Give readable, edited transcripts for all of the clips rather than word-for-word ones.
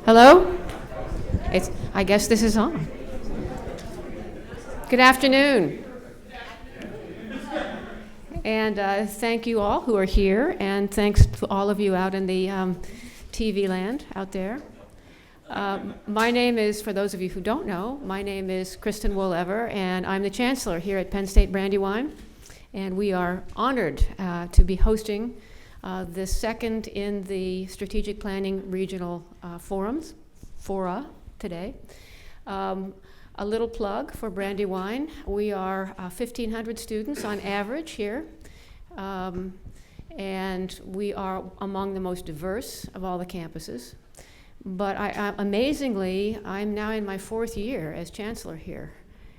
Hello? I guess this is on. Good afternoon. And thank you all who are here, and thanks to all of you out in the TV land out there. My name is, for those of you who don't know, my name is Kristen Woollever, and I'm the Chancellor here at Penn State Brandywine. And we are honored to be hosting the second in the Strategic Planning Regional Fora today. A little plug for Brandywine. We are 1,500 students on average here, and we are among the most diverse of all the campuses. But amazingly, I'm now in my 4th year as Chancellor here.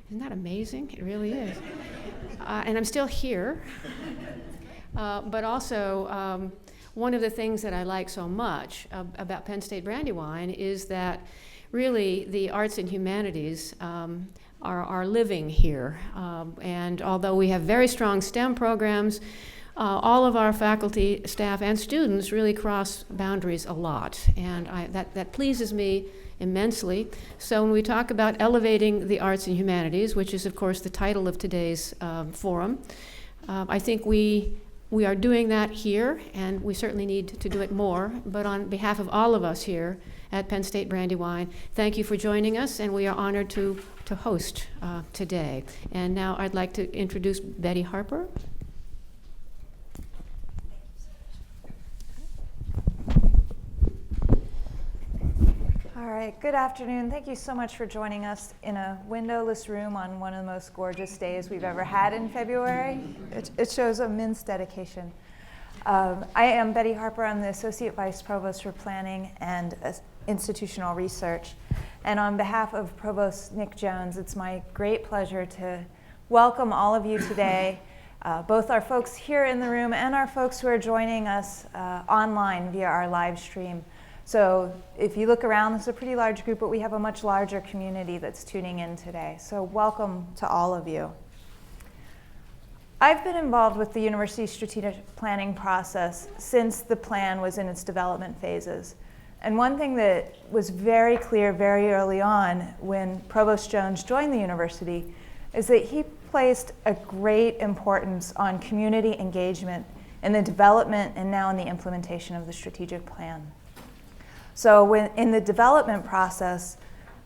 Isn't that amazing? It really is. And I'm still here. But also, one of the things that I like so much about Penn State Brandywine is that really the arts and humanities are living here. And although we have very strong STEM programs, all of our faculty, staff, and students really cross boundaries a lot. And that pleases me immensely. So when we talk about elevating the arts and humanities, which is of course the title of today's forum, I think we are doing that here, and we certainly need to do it more. But on behalf of all of us here at Penn State Brandywine, thank you for joining us, and we are honored to host today. And now I'd like to introduce Betty Harper. All right, good afternoon. Thank you so much for joining us in a windowless room on one of the most gorgeous days we've ever had in February. It shows immense dedication. I am Betty Harper. I'm the Associate Vice Provost for Planning and Institutional Research. And on behalf of Provost Nick Jones, it's my great pleasure to welcome all of you today, both our folks here in the room and our folks who are joining us online via our live stream. So if you look around, this is a pretty large group, but we have a much larger community that's tuning in today. So welcome to all of you. I've been involved with the university's strategic planning process since the plan was in its development phases. And one thing that was very clear very early on when Provost Jones joined the university is that he placed a great importance on community engagement in the development and now in the implementation of the strategic plan. So when in the development process,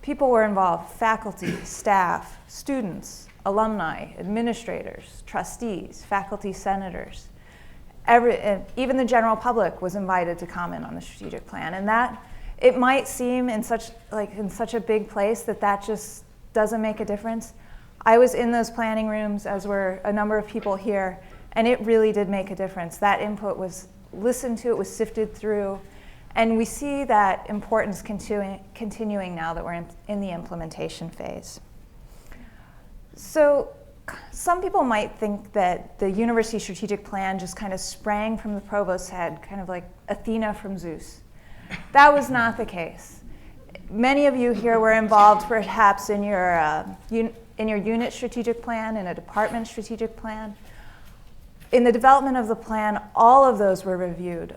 people were involved: faculty, staff, students, alumni, administrators, trustees, faculty senators. Even the general public was invited to comment on the strategic plan. And that, it might seem in such a big place that just doesn't make a difference. I was in those planning rooms, as were a number of people here, and it really did make a difference. That input was listened to, it was sifted through. And we see that importance continuing now that we're in the implementation phase. So some people might think that the university strategic plan just kind of sprang from the provost's head, kind of like Athena from Zeus. That was not the case. Many of you here were involved perhaps in your unit strategic plan, in a department strategic plan. In the development of the plan, all of those were reviewed.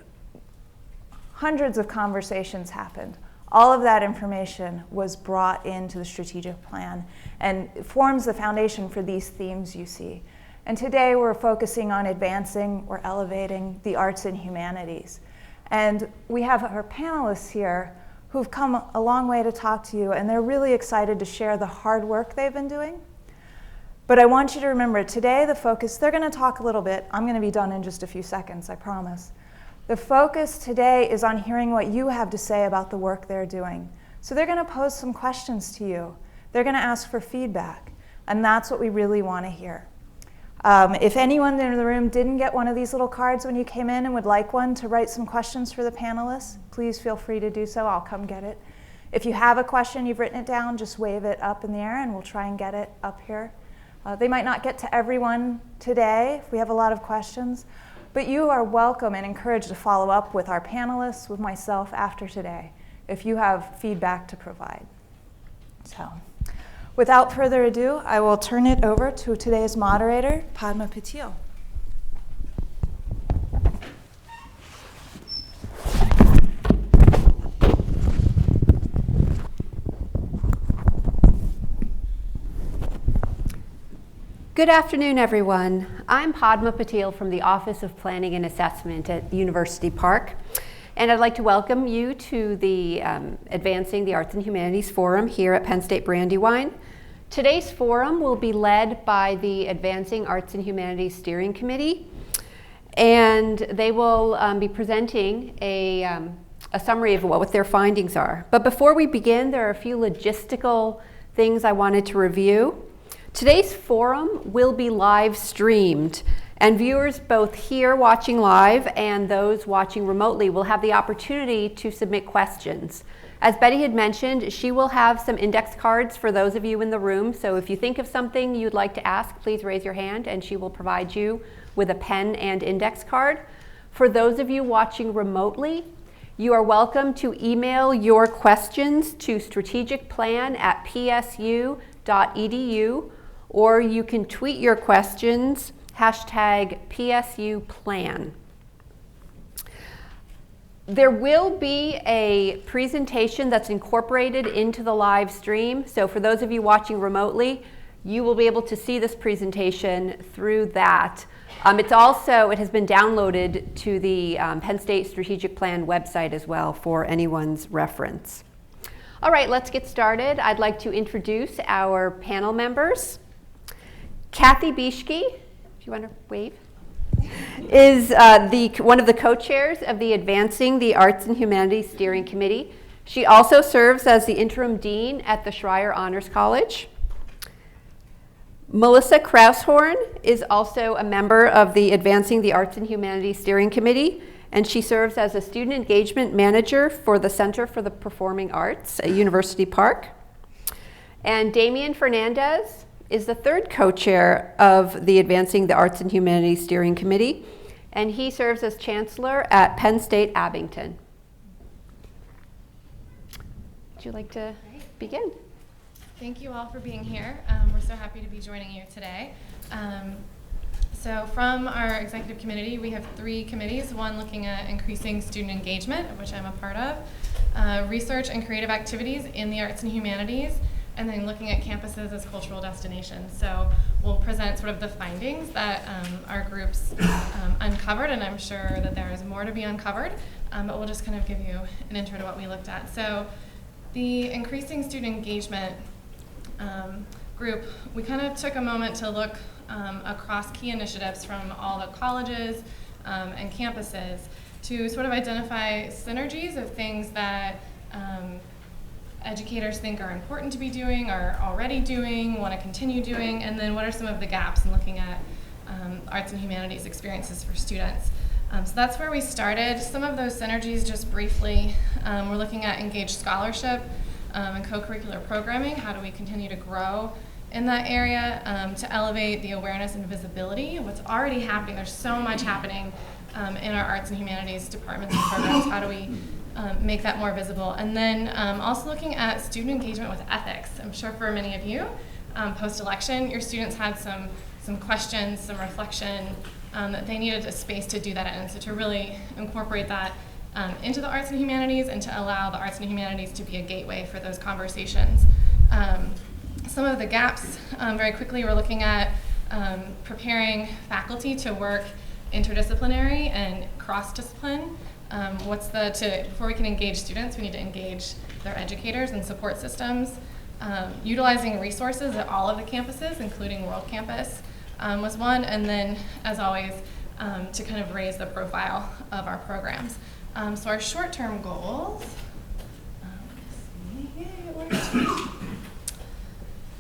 Hundreds of conversations happened. All of that information was brought into the strategic plan and forms the foundation for these themes you see. And today we're focusing on advancing or elevating the arts and humanities. And we have our panelists here who've come a long way to talk to you, and they're really excited to share the hard work they've been doing. But I want you to remember today the focus, they're gonna talk a little bit. I'm gonna be done in just a few seconds, I promise. The focus today is on hearing what you have to say about the work they're doing. So they're going to pose some questions to you. They're going to ask for feedback, and that's what we really want to hear. If anyone in the room didn't get one of these little cards when you came in and would like one to write some questions for the panelists, please feel free to do so. I'll come get it. If you have a question, you've written it down, just wave it up in the air and we'll try and get it up here. They might not get to everyone today if we have a lot of questions. But you are welcome and encouraged to follow up with our panelists, with myself after today, if you have feedback to provide. So, without further ado, I will turn it over to today's moderator, Padma Patil. Good afternoon, everyone. I'm Padma Patil from the Office of Planning and Assessment at University Park, and I'd like to welcome you to the Advancing the Arts and Humanities Forum here at Penn State Brandywine. Today's forum will be led by the Advancing Arts and Humanities Steering Committee, and they will be presenting a summary of what their findings are. But before we begin, there are a few logistical things I wanted to review. Today's forum will be live streamed, and viewers both here watching live and those watching remotely will have the opportunity to submit questions. As Betty had mentioned, she will have some index cards for those of you in the room, so if you think of something you'd like to ask, please raise your hand and she will provide you with a pen and index card. For those of you watching remotely, you are welcome to email your questions to strategicplan@psu.edu, or you can tweet your questions, #PSUPlan. There will be a presentation that's incorporated into the live stream. So for those of you watching remotely, you will be able to see this presentation through that. It has been downloaded to the Penn State Strategic Plan website as well for anyone's reference. All right, let's get started. I'd like to introduce our panel members. Kathy Bieshke, if you want to wave, is one of the co-chairs of the Advancing the Arts and Humanities Steering Committee. She also serves as the interim dean at the Schreyer Honors College. Melissa Kraushorn is also a member of the Advancing the Arts and Humanities Steering Committee, and she serves as a student engagement manager for the Center for the Performing Arts at University Park. And Damian Fernandez is the third co-chair of the Advancing the Arts and Humanities Steering Committee, and he serves as chancellor at Penn State Abington. Would you like to begin? Thank you all for being here. We're so happy to be joining you today. So from our executive committee, we have 3 committees, one looking at increasing student engagement, of which I'm a part of, research and creative activities in the arts and humanities, and then looking at campuses as cultural destinations. So we'll present sort of the findings that our groups uncovered, and I'm sure that there is more to be uncovered, but we'll just kind of give you an intro to what we looked at. So the increasing student engagement group, we kind of took a moment to look across key initiatives from all the colleges and campuses to sort of identify synergies of things that educators think are important to be doing, are already doing, want to continue doing, and then what are some of the gaps in looking at arts and humanities experiences for students. So that's where we started. Some of those synergies, just briefly, we're looking at engaged scholarship and co-curricular programming. How do we continue to grow in that area to elevate the awareness and visibility of what's already happening? There's so much happening in our arts and humanities departments and programs. How do we make that more visible? And then also looking at student engagement with ethics. I'm sure for many of you, post-election, your students had some questions, some reflection that they needed a space to do that in. So to really incorporate that into the arts and humanities and to allow the arts and humanities to be a gateway for those conversations. Some of the gaps, very quickly, we're looking at preparing faculty to work interdisciplinary and cross-discipline. Before we can engage students, we need to engage their educators and support systems. Utilizing resources at all of the campuses, including World Campus, was one, and then, as always, to kind of raise the profile of our programs. So our short-term goals,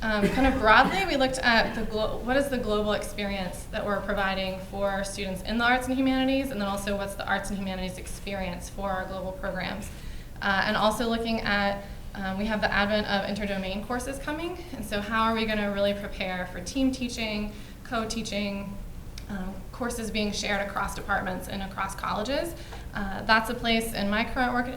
kind of broadly, we looked at what is the global experience that we're providing for students in the arts and humanities, and then also what's the arts and humanities experience for our global programs. And also looking at, we have the advent of interdomain courses coming, and so how are we going to really prepare for team teaching, co-teaching, courses being shared across departments and across colleges. That's a place in my current work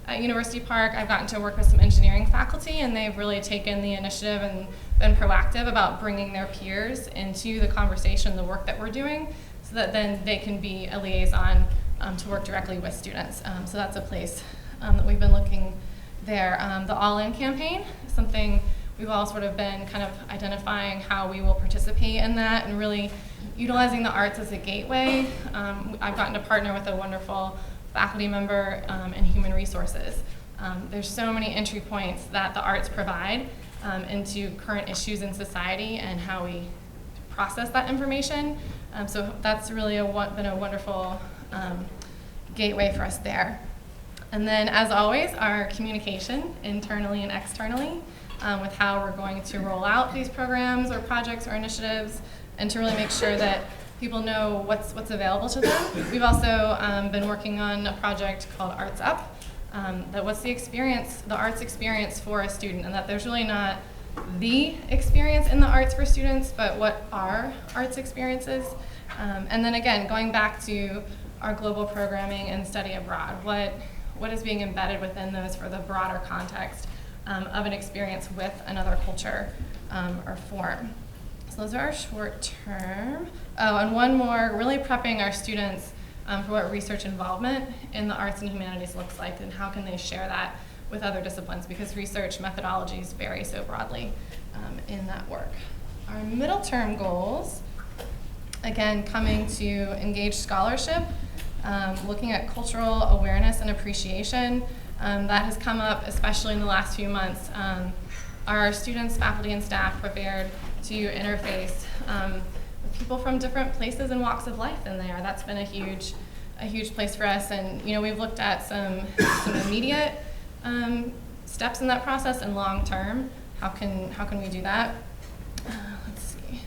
at University Park. I've gotten to work with some engineering faculty, and they've really taken the initiative and been proactive about bringing their peers into the conversation, the work that we're doing, so that then they can be a liaison to work directly with students. So that's a place that we've been looking there. The All In campaign, something we've all sort of been kind of identifying how we will participate in that and really utilizing the arts as a gateway. I've gotten to partner with a wonderful faculty member in human resources. There's so many entry points that the arts provide into current issues in society and how we process that information. So that's really been a wonderful gateway for us there. And then, as always, our communication internally and externally with how we're going to roll out these programs or projects or initiatives, and to really make sure that people know what's available to them. We've also been working on a project called Arts Up, that what's the experience, the arts experience for a student, and that there's really not the experience in the arts for students, but what are arts experiences. And then again, going back to our global programming and study abroad, what is being embedded within those for the broader context of an experience with another culture or form. So those are our short term. Oh, and one more, really prepping our students for what research involvement in the arts and humanities looks like, and how can they share that with other disciplines, because research methodologies vary so broadly in that work. Our middle term goals, again, coming to engage scholarship, looking at cultural awareness and appreciation. That has come up especially in the last few months. Our students, faculty, and staff prepared to interface with people from different places and walks of life than they are. That's been a huge place for us, and we've looked at some immediate steps in that process and long term. How can we do that? Let's see.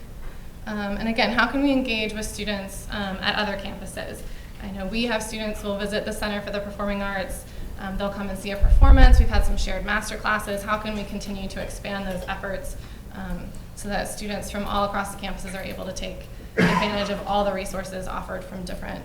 And again, how can we engage with students at other campuses? I know we have students who will visit the Center for the Performing Arts. They'll come and see a performance. We've had some shared master classes. How can we continue to expand those efforts so that students from all across the campuses are able to take advantage of all the resources offered from different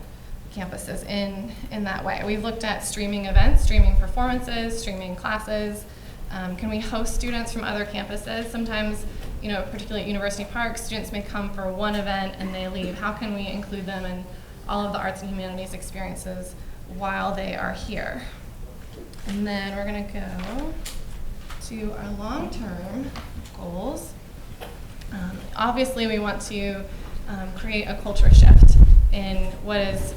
campuses in that way? We've looked at streaming events, streaming performances, streaming classes. Can we host students from other campuses? Sometimes, particularly at University Park, students may come for one event and they leave. How can we include them in all of the arts and humanities experiences while they are here? And then we're going to go to our long-term goals. Obviously, we want to create a culture shift in what is,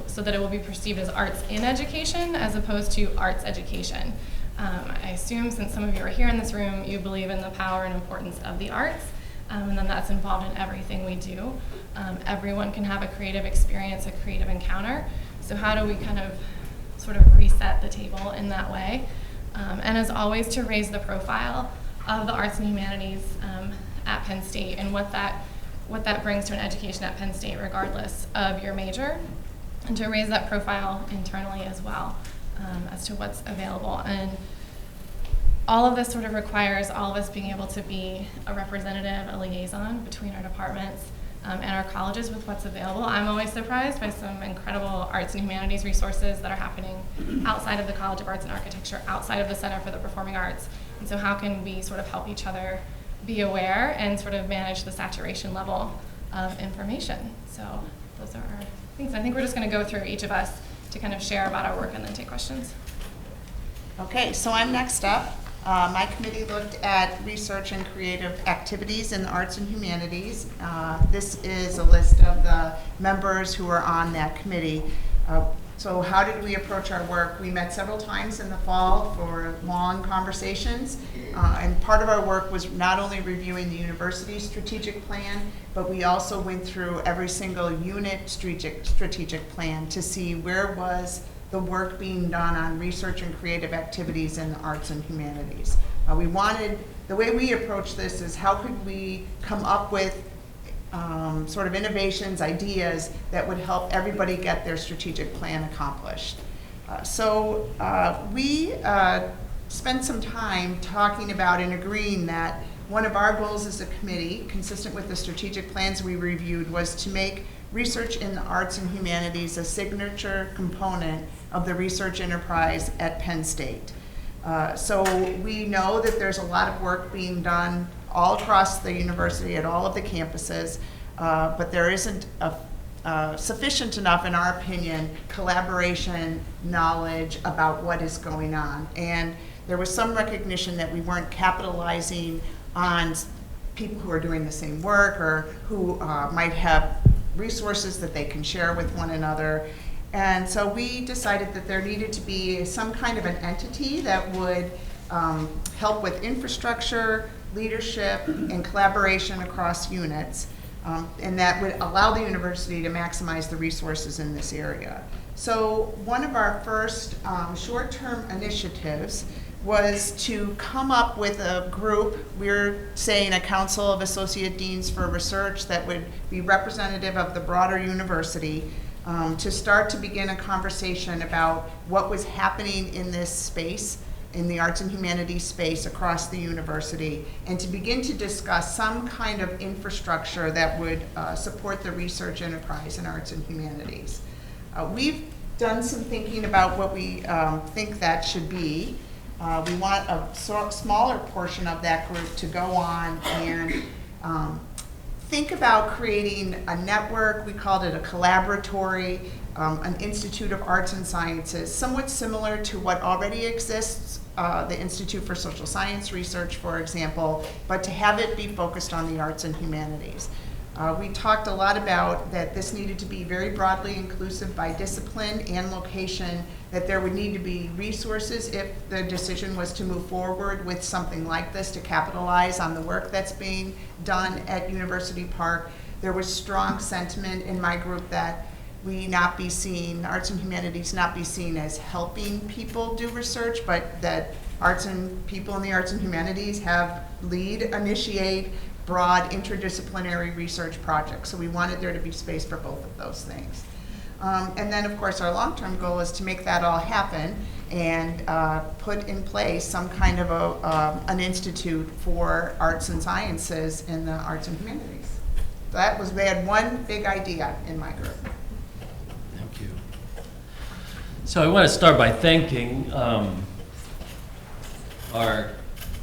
so that it will be perceived as arts in education as opposed to arts education. I assume, since some of you are here in this room, you believe in the power and importance of the arts, and then that's involved in everything we do. Everyone can have a creative experience, a creative encounter. So how do we kind of sort of reset the table in that way? And as always, to raise the profile of the arts and humanities at Penn State, and what that brings to an education at Penn State, regardless of your major, and to raise that profile internally as well, as to what's available. And all of this sort of requires all of us being able to be a representative, a liaison between our departments and our colleges with what's available. I'm always surprised by some incredible arts and humanities resources that are happening outside of the College of Arts and Architecture, outside of the Center for the Performing Arts. And so how can we sort of help each other be aware and sort of manage the saturation level of information? So those are our things. I think we're just going to go through each of us to kind of share about our work and then take questions. Okay, so I'm next up. My committee looked at research and creative activities in the arts and humanities. This is a list of the members who are on that committee. So how did we approach our work? We met several times in the fall for long conversations. And part of our work was not only reviewing the university's strategic plan, but we also went through every single unit strategic plan to see where was the work being done on research and creative activities in the arts and humanities. The way we approach this is, how could we come up with sort of innovations, ideas that would help everybody get their strategic plan accomplished. So we spent some time talking about and agreeing that one of our goals as a committee, consistent with the strategic plans we reviewed, was to make research in the arts and humanities a signature component of the research enterprise at Penn State. So we know that there's a lot of work being done all across the university at all of the campuses, but there isn't a sufficient enough, in our opinion, collaboration, knowledge about what is going on. And there was some recognition that we weren't capitalizing on people who are doing the same work or who might have resources that they can share with one another. And so we decided that there needed to be some kind of an entity that would help with infrastructure, leadership, and collaboration across units, and that would allow the university to maximize the resources in this area. So one of our first short-term initiatives was to come up with a group, we're saying a council of associate deans for research that would be representative of the broader university, to start to begin a conversation about what was happening in this space, in the arts and humanities space across the university, and to begin to discuss some kind of infrastructure that would support the research enterprise in arts and humanities. We've done some thinking about what we think that should be. We want a smaller portion of that group to go on and think about creating a network. We called it a collaboratory, an Institute of Arts and Sciences, somewhat similar to what already exists, the Institute for Social Science Research, for example, but to have it be focused on the arts and humanities. We talked a lot about that this needed to be very broadly inclusive by discipline and location, that there would need to be resources if the decision was to move forward with something like this to capitalize on the work that's being done at University Park. There was strong sentiment in my group that we not be seen, arts and humanities not be seen as helping people do research, but that arts and people in the arts and humanities have lead, initiate, broad interdisciplinary research projects. So we wanted there to be space for both of those things. And then, of course, our long-term goal is to make that all happen and put in place some kind of an institute for arts and sciences in the arts and humanities. So that was, we had one big idea in my group. Thank you. So I want to start by thanking our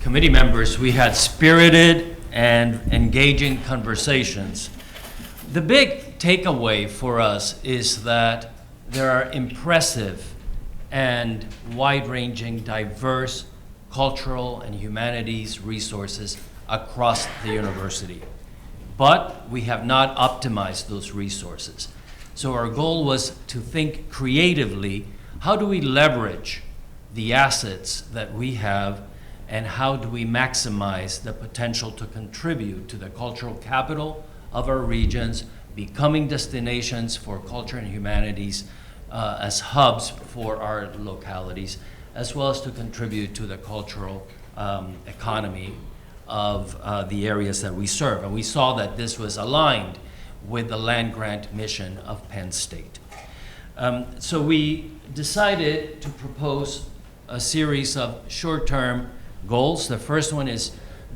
committee members. We had spirited and engaging conversations. The big takeaway for us is that there are impressive and wide-ranging, diverse cultural and humanities resources across the university. But we have not optimized those resources. So our goal was to think creatively, how do we leverage the assets that we have, and how do we maximize the potential to contribute to the cultural capital of our regions, becoming destinations for culture and humanities as hubs for our localities, as well as to contribute to the cultural economy of the areas that we serve. And we saw that this was aligned with the land grant mission of Penn State. So we decided to propose a series of short-term goals. The first one is,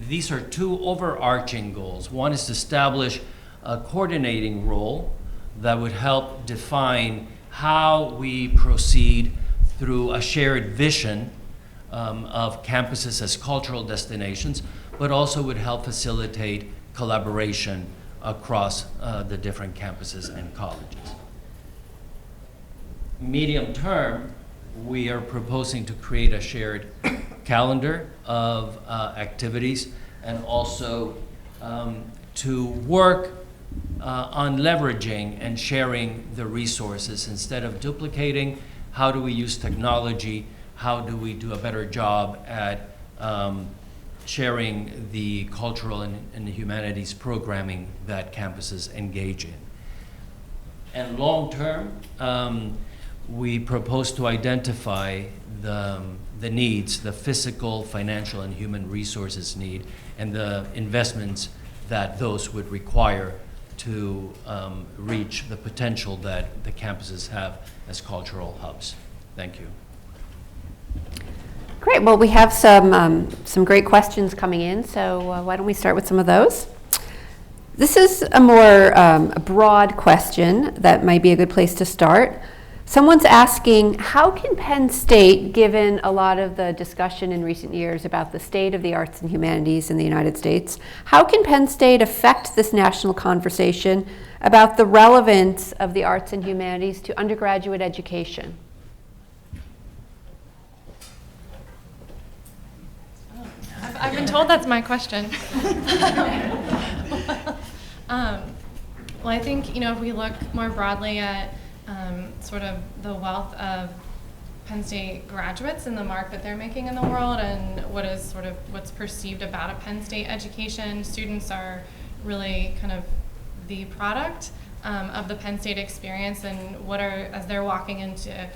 these are two overarching goals. One is to establish a coordinating role that would help define how we proceed through a shared vision of campuses as cultural destinations, but also would help facilitate collaboration across the different campuses and colleges. Medium term, we are proposing to create a shared calendar of activities, and also to work on leveraging and sharing the resources. Instead of duplicating, how do we use technology? How do we do a better job at sharing the cultural and the humanities programming that campuses engage in? And long term, we propose to identify the needs, the physical, financial, and human resources need, and the investments that those would require to reach the potential that the campuses have as cultural hubs. Thank you. Great. Well, we have some great questions coming in, so why don't we start with some of those? This is a more a broad question that might be a good place to start. Someone's asking, how can Penn State, given a lot of the discussion in recent years about the state of the arts and humanities in the United States, how can Penn State affect this national conversation about the relevance of the arts and humanities to undergraduate education? I've been told that's my question. Well, I think, if we look more broadly at sort of the wealth of Penn State graduates and the mark that they're making in the world and what's perceived about a Penn State education, students are really kind of the product of the Penn State experience, and as they're walking into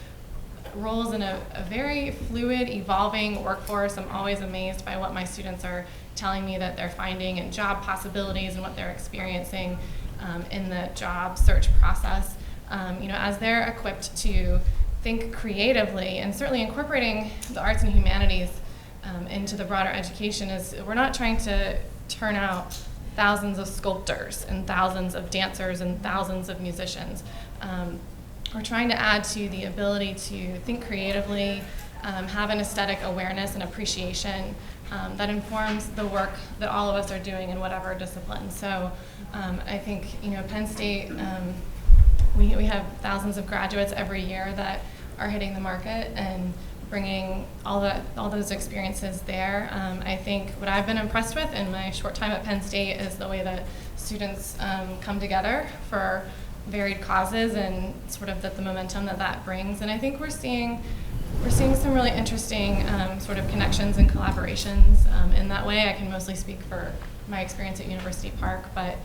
roles in a very fluid, evolving workforce. I'm always amazed by what my students are telling me that they're finding in job possibilities and what they're experiencing in the job search process. As they're equipped to think creatively, and certainly incorporating the arts and humanities into the broader education, we're not trying to turn out thousands of sculptors and thousands of dancers and thousands of musicians. We're trying to add to the ability to think creatively, have an aesthetic awareness and appreciation that informs the work that all of us are doing in whatever discipline. So I think, Penn State, we have thousands of graduates every year that are hitting the market and bringing all those experiences there. I think what I've been impressed with in my short time at Penn State is the way that students come together for varied causes and sort of the momentum that brings. And I think we're seeing some really interesting sort of connections and collaborations in that way. I can mostly speak for my experience at University Park, but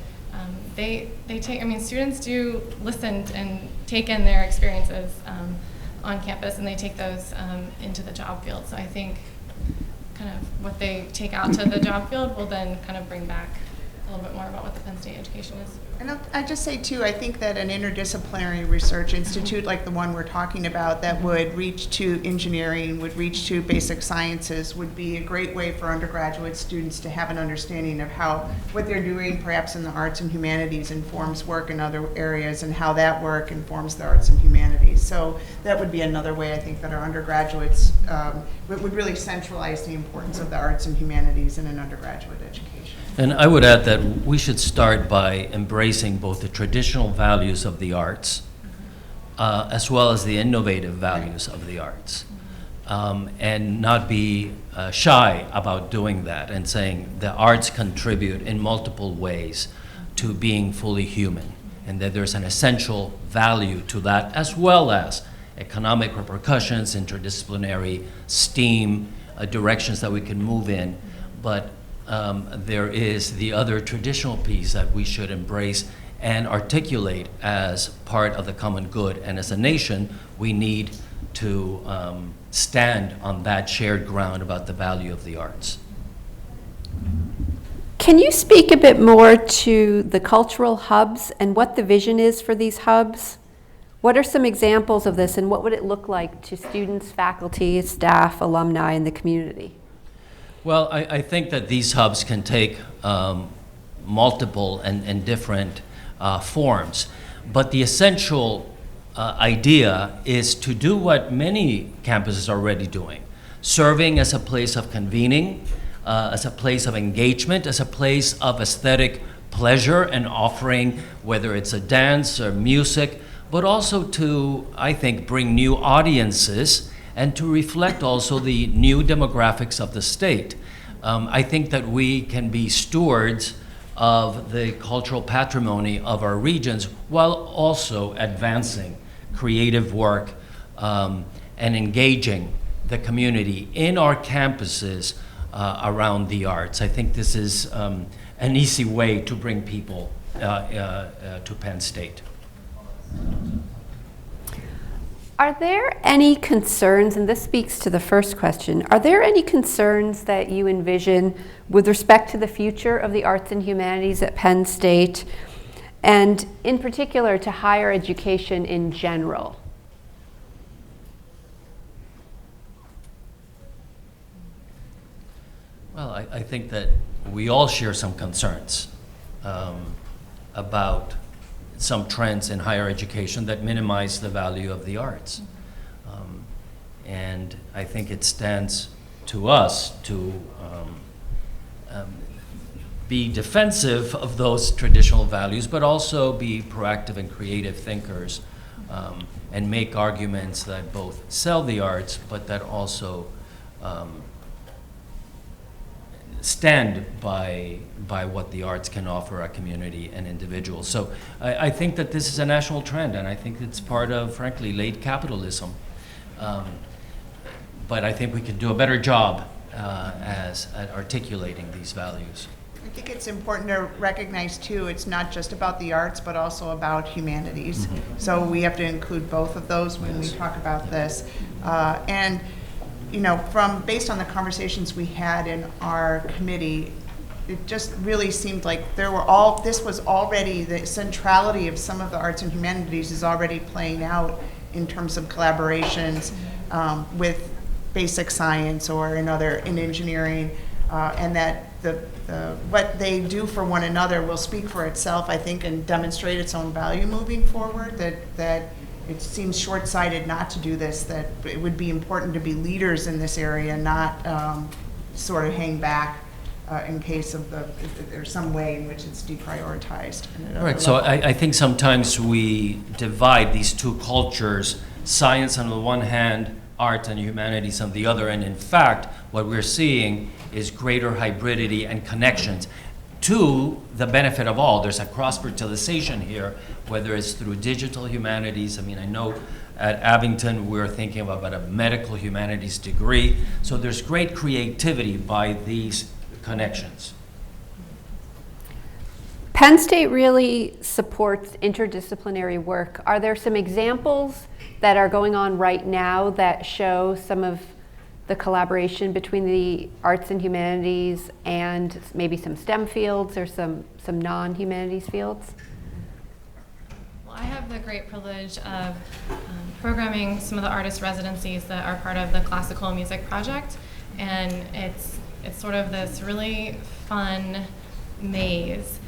students do listen and take in their experiences on campus, and they take those into the job field. So I think kind of what they take out to the job field will then kind of bring back a little bit more about what the Penn State education is. And I just say too, I think that an interdisciplinary research institute like the one we're talking about that would reach to engineering, would reach to basic sciences, would be a great way for undergraduate students to have an understanding of how what they're doing perhaps in the arts and humanities informs work in other areas, and how that work informs the arts and humanities. So that would be another way I think that our undergraduates would really centralize the importance of the arts and humanities in an undergraduate education. And I would add that we should start by embracing both the traditional values of the arts as well as the innovative values of the arts, and not be shy about doing that and saying the arts contribute in multiple ways to being fully human, and that there's an essential value to that, as well as economic repercussions, interdisciplinary STEAM directions that we can move in. But there is the other traditional piece that we should embrace and articulate as part of the common good. And as a nation, we need to stand on that shared ground about the value of the arts. Can you speak a bit more to the cultural hubs and what the vision is for these hubs? What are some examples of this, and what would it look like to students, faculty, staff, alumni, and the community? Well, I think that these hubs can take multiple and different forms, but the essential idea is to do what many campuses are already doing, serving as a place of convening, as a place of engagement, as a place of aesthetic pleasure and offering, whether it's a dance or music, but also to, I think, bring new audiences and to reflect also the new demographics of the state. I think that we can be stewards of the cultural patrimony of our regions while also advancing creative work and engaging the community in our campuses around the arts. I think this is an easy way to bring people to Penn State. Are there any concerns, and this speaks to the first question, are there any concerns that you envision with respect to the future of the arts and humanities at Penn State, and in particular to higher education in general? Well, I think that we all share some concerns about some trends in higher education that minimize the value of the arts. And I think it stands to us to be defensive of those traditional values, but also be proactive and creative thinkers, and make arguments that both sell the arts, but that also stand by what the arts can offer a community and individuals. So I think that this is a national trend, and I think it's part of, frankly, late capitalism. But I think we could do a better job at articulating these values. I think it's important to recognize too, it's not just about the arts, but also about humanities. So we have to include both of those when we talk about this. And you know, based on the conversations we had in our committee, it just really seemed like this was already, the centrality of some of the arts and humanities is already playing out in terms of collaborations with basic science or in engineering, and that what they do for one another will speak for itself, I think, and demonstrate its own value moving forward. That it seems short-sighted not to do this, that it would be important to be leaders in this area, not sort of hang back in case of if there's some way in which it's deprioritized. Right, so I think sometimes we divide these two cultures, science on the one hand, art and humanities on the other, and in fact, what we're seeing is greater hybridity and connections to the benefit of all. There's a cross-fertilization here, whether it's through digital humanities. I mean, I know at Abington we're thinking about a medical humanities degree, so there's great creativity by these connections. Penn State really supports interdisciplinary work. Are there some examples that are going on right now that show some of the collaboration between the arts and humanities and maybe some STEM fields or some non-humanities fields? Well, I have the great privilege of programming some of the artist residencies that are part of the Classical Music Project, and it's sort of this really fun maze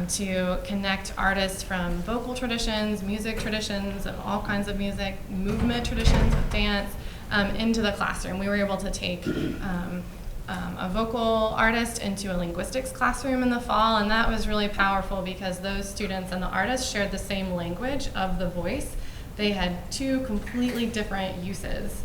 to connect artists from vocal traditions, music traditions, and all kinds of music, movement traditions, dance, into the classroom. We were able to take a vocal artist into a linguistics classroom in the fall, and that was really powerful because those students and the artists shared the same language of the voice. They had two completely different uses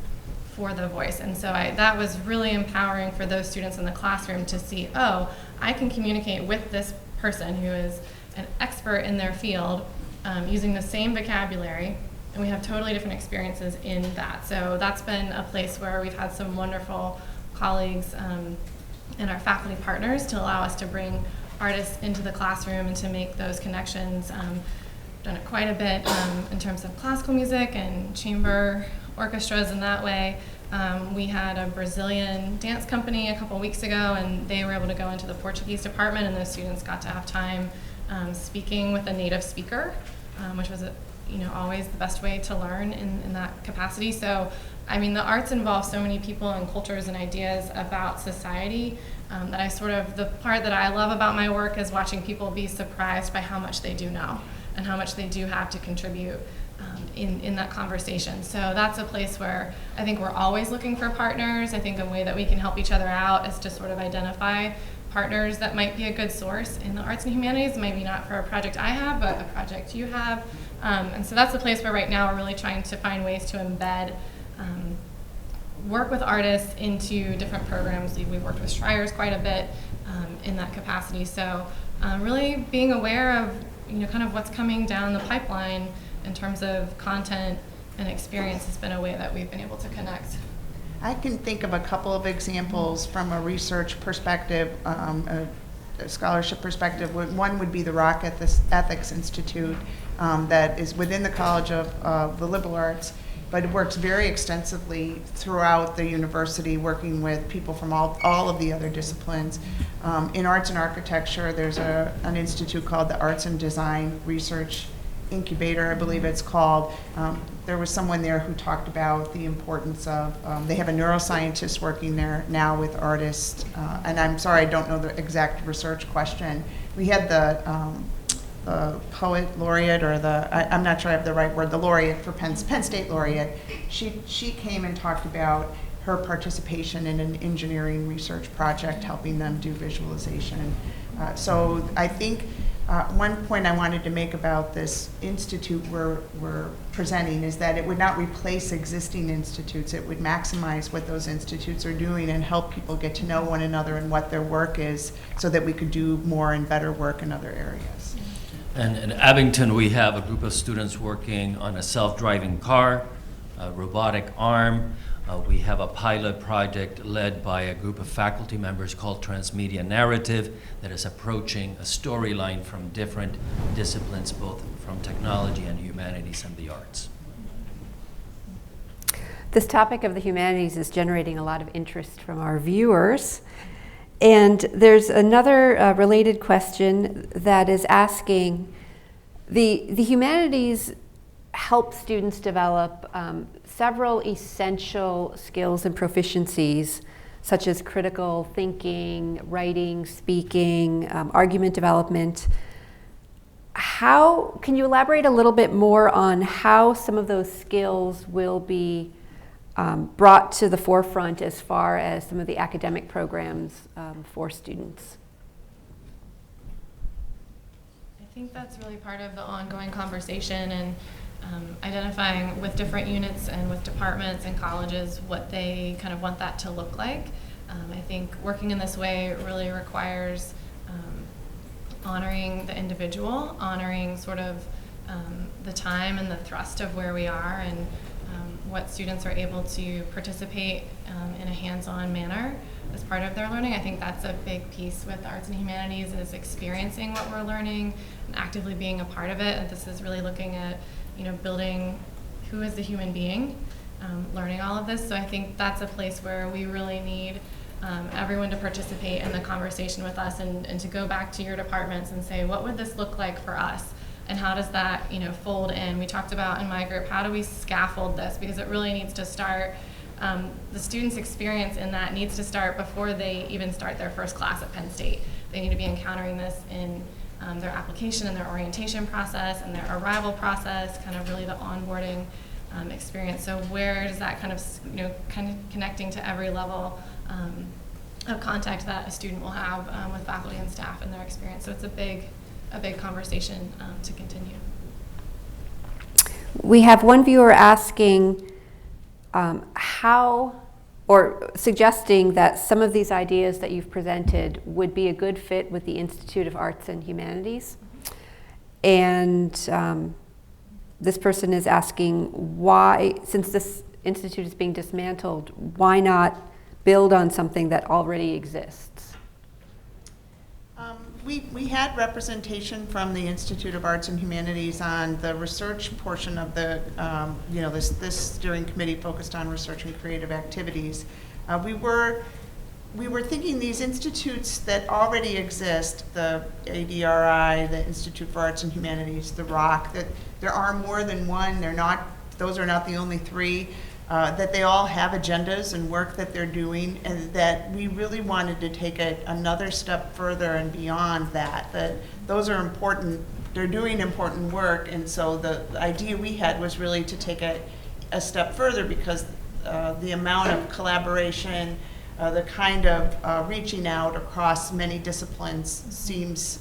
for the voice, and so that was really empowering for those students in the classroom to see, oh, I can communicate with this person who is an expert in their field using the same vocabulary, and we have totally different experiences in that. So that's been a place where we've had some wonderful colleagues and our faculty partners to allow us to bring artists into the classroom and to make those connections. Done it quite a bit in terms of classical music and chamber orchestras in that way. We had a Brazilian dance company a couple weeks ago, and they were able to go into the Portuguese department, and those students got to have time speaking with a native speaker, which was always the best way to learn in that capacity. So, I mean, the arts involve so many people and cultures and ideas about society that the part that I love about my work is watching people be surprised by how much they do know and how much they do have to contribute in that conversation. So that's a place where I think we're always looking for partners. I think a way that we can help each other out is to sort of identify partners that might be a good source in the arts and humanities, maybe not for a project I have, but a project you have. And so that's the place where right now we're really trying to find ways to embed work with artists into different programs. We worked with Schreier's quite a bit in that capacity. So really being aware of kind of what's coming down the pipeline in terms of content and experience has been a way that we've been able to connect. I can think of a couple of examples from a research perspective, a scholarship perspective. One would be the Rock Ethics Institute that is within the College of the Liberal Arts, but it works very extensively throughout the university, working with people from all of the other disciplines. In arts and architecture, there's an institute called the Arts and Design Research Incubator, I believe it's called. There was someone there who talked about the importance of, they have a neuroscientist working there now with artists, and I'm sorry, I don't know the exact research question. We had the poet laureate, or I'm not sure I have the right word, the laureate for Penn State laureate, she came and talked about her participation in an engineering research project, helping them do visualization. So I think one point I wanted to make about this institute we're presenting is that it would not replace existing institutes. It would maximize what those institutes are doing and help people get to know one another and what their work is, so that we could do more and better work in other areas. And in Abington, we have a group of students working on a self-driving car, a robotic arm. We have a pilot project led by a group of faculty members called Transmedia Narrative that is approaching a storyline from different disciplines, both from technology and humanities and the arts. This topic of the humanities is generating a lot of interest from our viewers. And there's another related question that is asking, the humanities help students develop several essential skills and proficiencies, such as critical thinking, writing, speaking, argument development. How can you elaborate a little bit more on how some of those skills will be brought to the forefront as far as some of the academic programs for students? I think that's really part of the ongoing conversation, and identifying with different units and with departments and colleges what they kind of want that to look like. I think working in this way really requires honoring the individual, honoring sort of the time and the thrust of where we are, and what students are able to participate in a hands-on manner as part of their learning. I think that's a big piece with arts and humanities, is experiencing what we're learning and actively being a part of it. And this is really looking at, building who is the human being, learning all of this. So I think that's a place where we really need everyone to participate in the conversation with us, and to go back to your departments and say, what would this look like for us? And how does that, fold in? We talked about in my group, how do we scaffold this? Because it really needs to start, the students' experience in that needs to start before they even start their first class at Penn State. They need to be encountering this in their application and their orientation process and their arrival process, kind of really the onboarding experience. So where does that kind of connecting to every level of contact that a student will have with faculty and staff in their experience. So it's a big conversation to continue. We have one viewer asking how, or suggesting that some of these ideas that you've presented would be a good fit with the Institute of Arts and Humanities. And this person is asking why, since this institute is being dismantled, why not build on something that already exists? We had representation from the Institute of Arts and Humanities on the research portion of the, this steering committee focused on research and creative activities. We were thinking these institutes that already exist, the ADRI, the Institute for Arts and Humanities, the ROC, that there are more than one. Those are not the only three. That they all have agendas and work that they're doing, and that we really wanted to take it another step further and beyond that. That those are important, they're doing important work, and so the idea we had was really to take it a step further, because the amount of collaboration, the kind of reaching out across many disciplines seems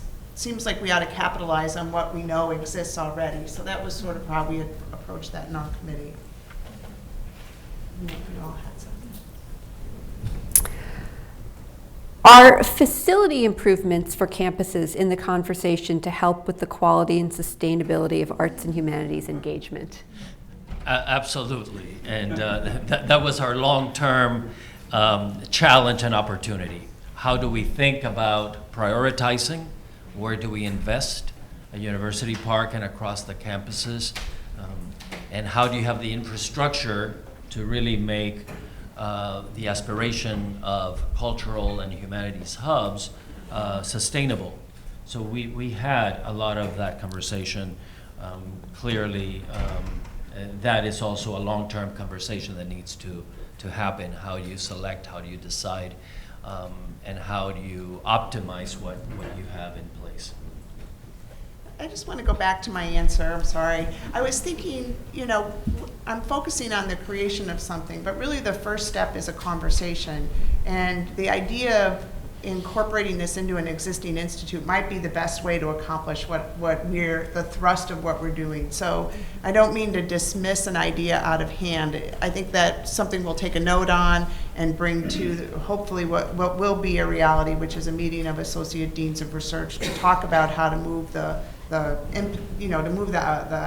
like we ought to capitalize on what we know exists already. So that was sort of how we had approached that in our committee. We all had something. Are facility improvements for campuses in the conversation to help with the quality and sustainability of arts and humanities engagement? Absolutely, and that was our long-term challenge and opportunity. How do we think about prioritizing? Where do we invest at University Park and across the campuses? And how do you have the infrastructure to really make the aspiration of cultural and humanities hubs sustainable? So we had a lot of that conversation. Clearly, that is also a long-term conversation that needs to happen. How do you select, how do you decide, and how do you optimize what you have in place? I just want to go back to my answer, I'm sorry. I was thinking, you know, I'm focusing on the creation of something, but really the first step is a conversation. And the idea of incorporating this into an existing institute might be the best way to accomplish the thrust of what we're doing. So I don't mean to dismiss an idea out of hand. I think that something we'll take a note on and bring to hopefully what will be a reality, which is a meeting of Associate Deans of Research to talk about how to move the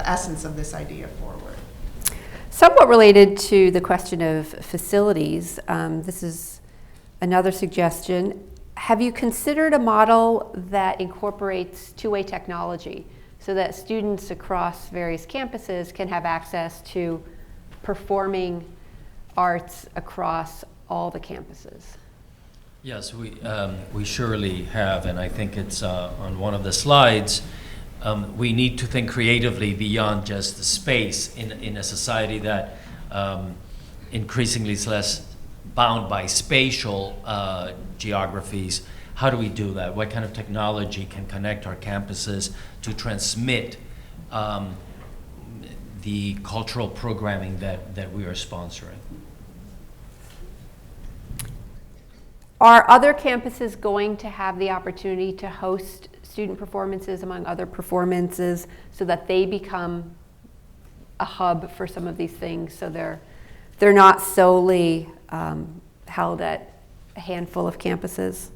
essence of this idea forward. Somewhat related to the question of facilities, this is another suggestion. Have you considered a model that incorporates two-way technology so that students across various campuses can have access to performing arts across all the campuses? Yes, we surely have, and I think it's on one of the slides. We need to think creatively beyond just the space in a society that increasingly is less bound by spatial geographies. How do we do that? What kind of technology can connect our campuses to transmit the cultural programming that we are sponsoring? Are other campuses going to have the opportunity to host student performances among other performances so that they become a hub for some of these things, so they're not solely held at a handful of campuses?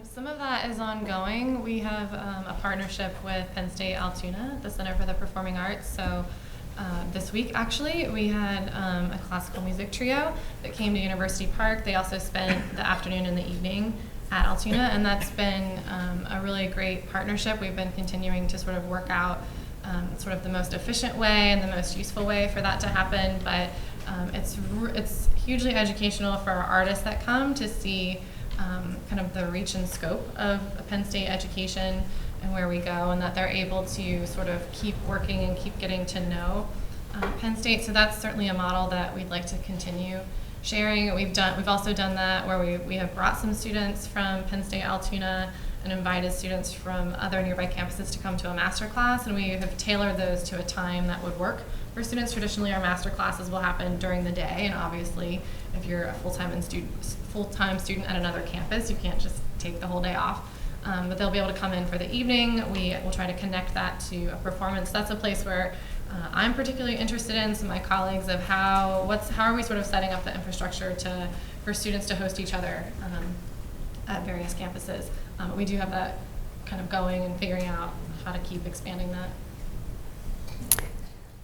Some of that is ongoing. We have a partnership with Penn State Altoona, the Center for the Performing Arts. So this week, actually, we had a classical music trio that came to University Park. They also spent the afternoon and the evening at Altoona, and that's been a really great partnership. We've been continuing to sort of work out sort of the most efficient way and the most useful way for that to happen, but it's hugely educational for our artists that come to see kind of the reach and scope of Penn State education and where we go, and that they're able to sort of keep working and keep getting to know Penn State. So that's certainly a model that we'd like to continue sharing. We've also done that where we have brought some students from Penn State Altoona and invited students from other nearby campuses to come to a master class, and we have tailored those to a time that would work for students. Traditionally, our master classes will happen during the day, and obviously, if you're a full-time student at another campus, you can't just take the whole day off. But they'll be able to come in for the evening. We will try to connect that to a performance. That's a place where I'm particularly interested in, some of my colleagues, of how are we sort of setting up the infrastructure for students to host each other at various campuses. We do have that kind of going and figuring out how to keep expanding that.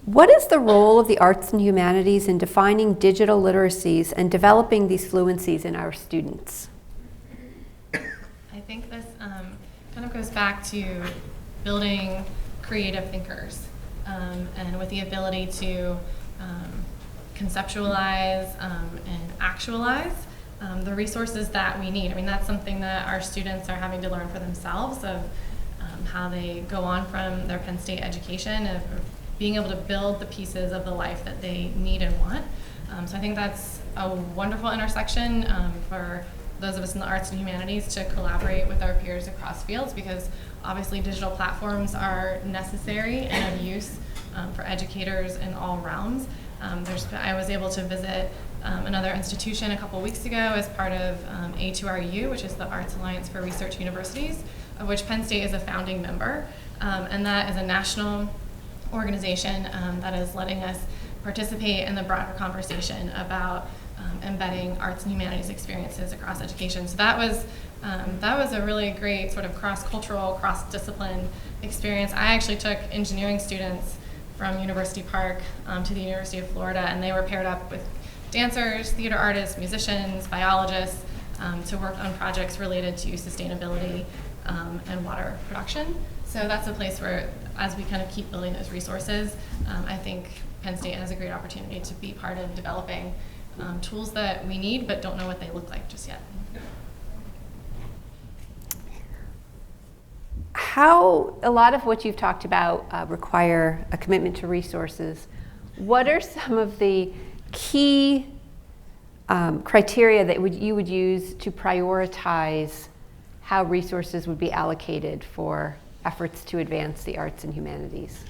What is the role of the arts and humanities in defining digital literacies and developing these fluencies in our students? I think this kind of goes back to building creative thinkers and with the ability to conceptualize and actualize the resources that we need. I mean, that's something that our students are having to learn for themselves, of how they go on from their Penn State education, of being able to build the pieces of the life that they need and want. So I think that's a wonderful intersection for those of us in the arts and humanities to collaborate with our peers across fields, because obviously digital platforms are necessary and of use for educators in all realms. I was able to visit another institution a couple weeks ago as part of A2RU, which is the Arts Alliance for Research Universities, of which Penn State is a founding member. And that is a national organization that is letting us participate in the broader conversation about embedding arts and humanities experiences across education. So that was a really great sort of cross-cultural, cross-discipline experience. I actually took engineering students from University Park to the University of Florida, and they were paired up with dancers, theater artists, musicians, biologists to work on projects related to sustainability and water production. So that's a place where, as we kind of keep building those resources, I think Penn State has a great opportunity to be part of developing tools that we need but don't know what they look like just yet. How a lot of what you've talked about require a commitment to resources. What are some of the key criteria that you would use to prioritize how resources would be allocated for efforts to advance the arts and humanities?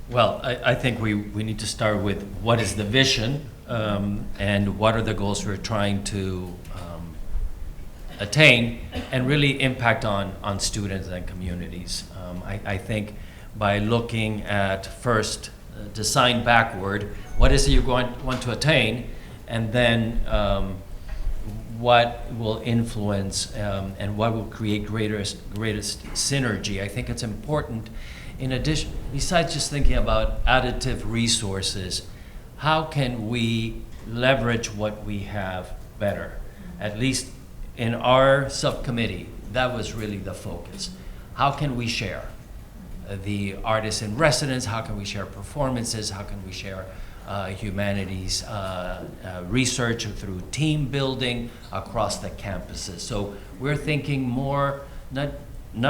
Well, I think we need to start with what is the vision, and what are the goals we're trying to attain and really impact on students and communities. I think by looking at first, design backward, what is it you're want to attain, and then what will influence and what will create greatest synergy. I think it's important, in addition, besides just thinking about additive resources, how can we leverage what we have better? At least in our subcommittee, that was really the focus. How can we share the artists in residence? How can we share performances? How can we share humanities research through team building across the campuses? So we're thinking more, not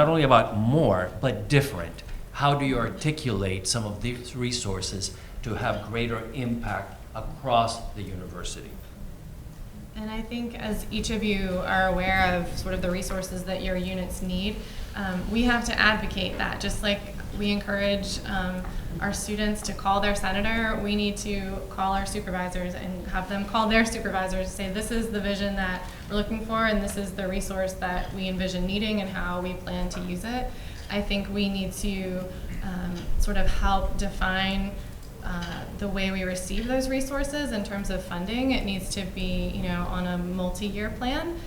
only about more, but different. How do you articulate some of these resources to have greater impact across the university? And I think as each of you are aware of sort of the resources that your units need, we have to advocate that. Just like we encourage our students to call their senator, we need to call our supervisors and have them call their supervisors, say this is the vision that we're looking for and this is the resource that we envision needing and how we plan to use it. I think we need to sort of help define the way we receive those resources in terms of funding. It needs to be, on a multi-year plan.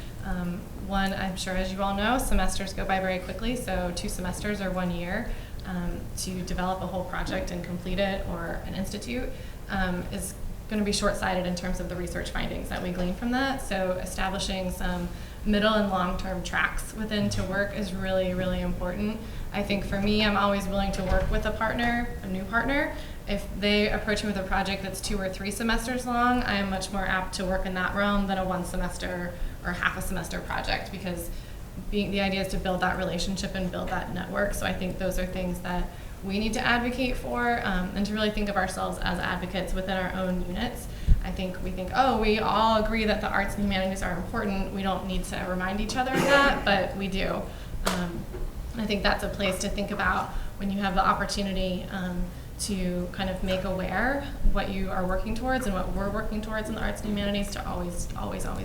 One, I'm sure as you all know, semesters go by very quickly, so 2 semesters or 1 year to develop a whole project and complete it, or an institute, is going to be short-sighted in terms of the research findings that we glean from that. So establishing some middle and long-term tracks within to work is really, really important. I think for me, I'm always willing to work with a partner, a new partner. If they approach me with a project that's 2 or 3 semesters long, I am much more apt to work in that realm than a 1 semester or half a semester project, because the idea is to build that relationship and build that network. So I think those are things that we need to advocate for, and to really think of ourselves as advocates within our own units. I think we think, oh, we all agree that the arts and humanities are important. We don't need to remind each other of that, but we do. I think that's a place to think about when you have the opportunity to kind of make aware what you are working towards and what we're working towards in the arts and humanities, to always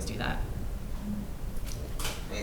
do that.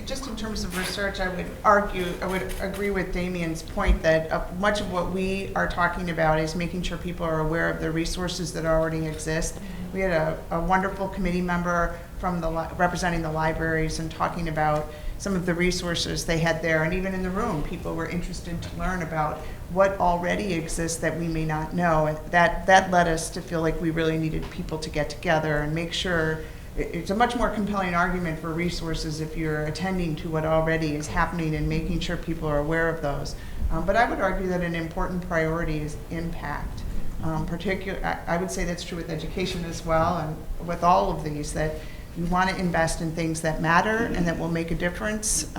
Just in terms of research, I would agree with Damien's point that much of what we are talking about is making sure people are aware of the resources that already exist. We had a wonderful committee member from representing the libraries and talking about some of the resources they had there, and even in the room, people were interested to learn about what already exists that we may not know, and that led us to feel like we really needed people to get together and make sure. It's a much more compelling argument for resources if you're attending to what already is happening and making sure people are aware of those. But I would argue that an important priority is impact. I would say that's true with education as well, and with all of these, that you want to invest in things that matter and that will make a difference,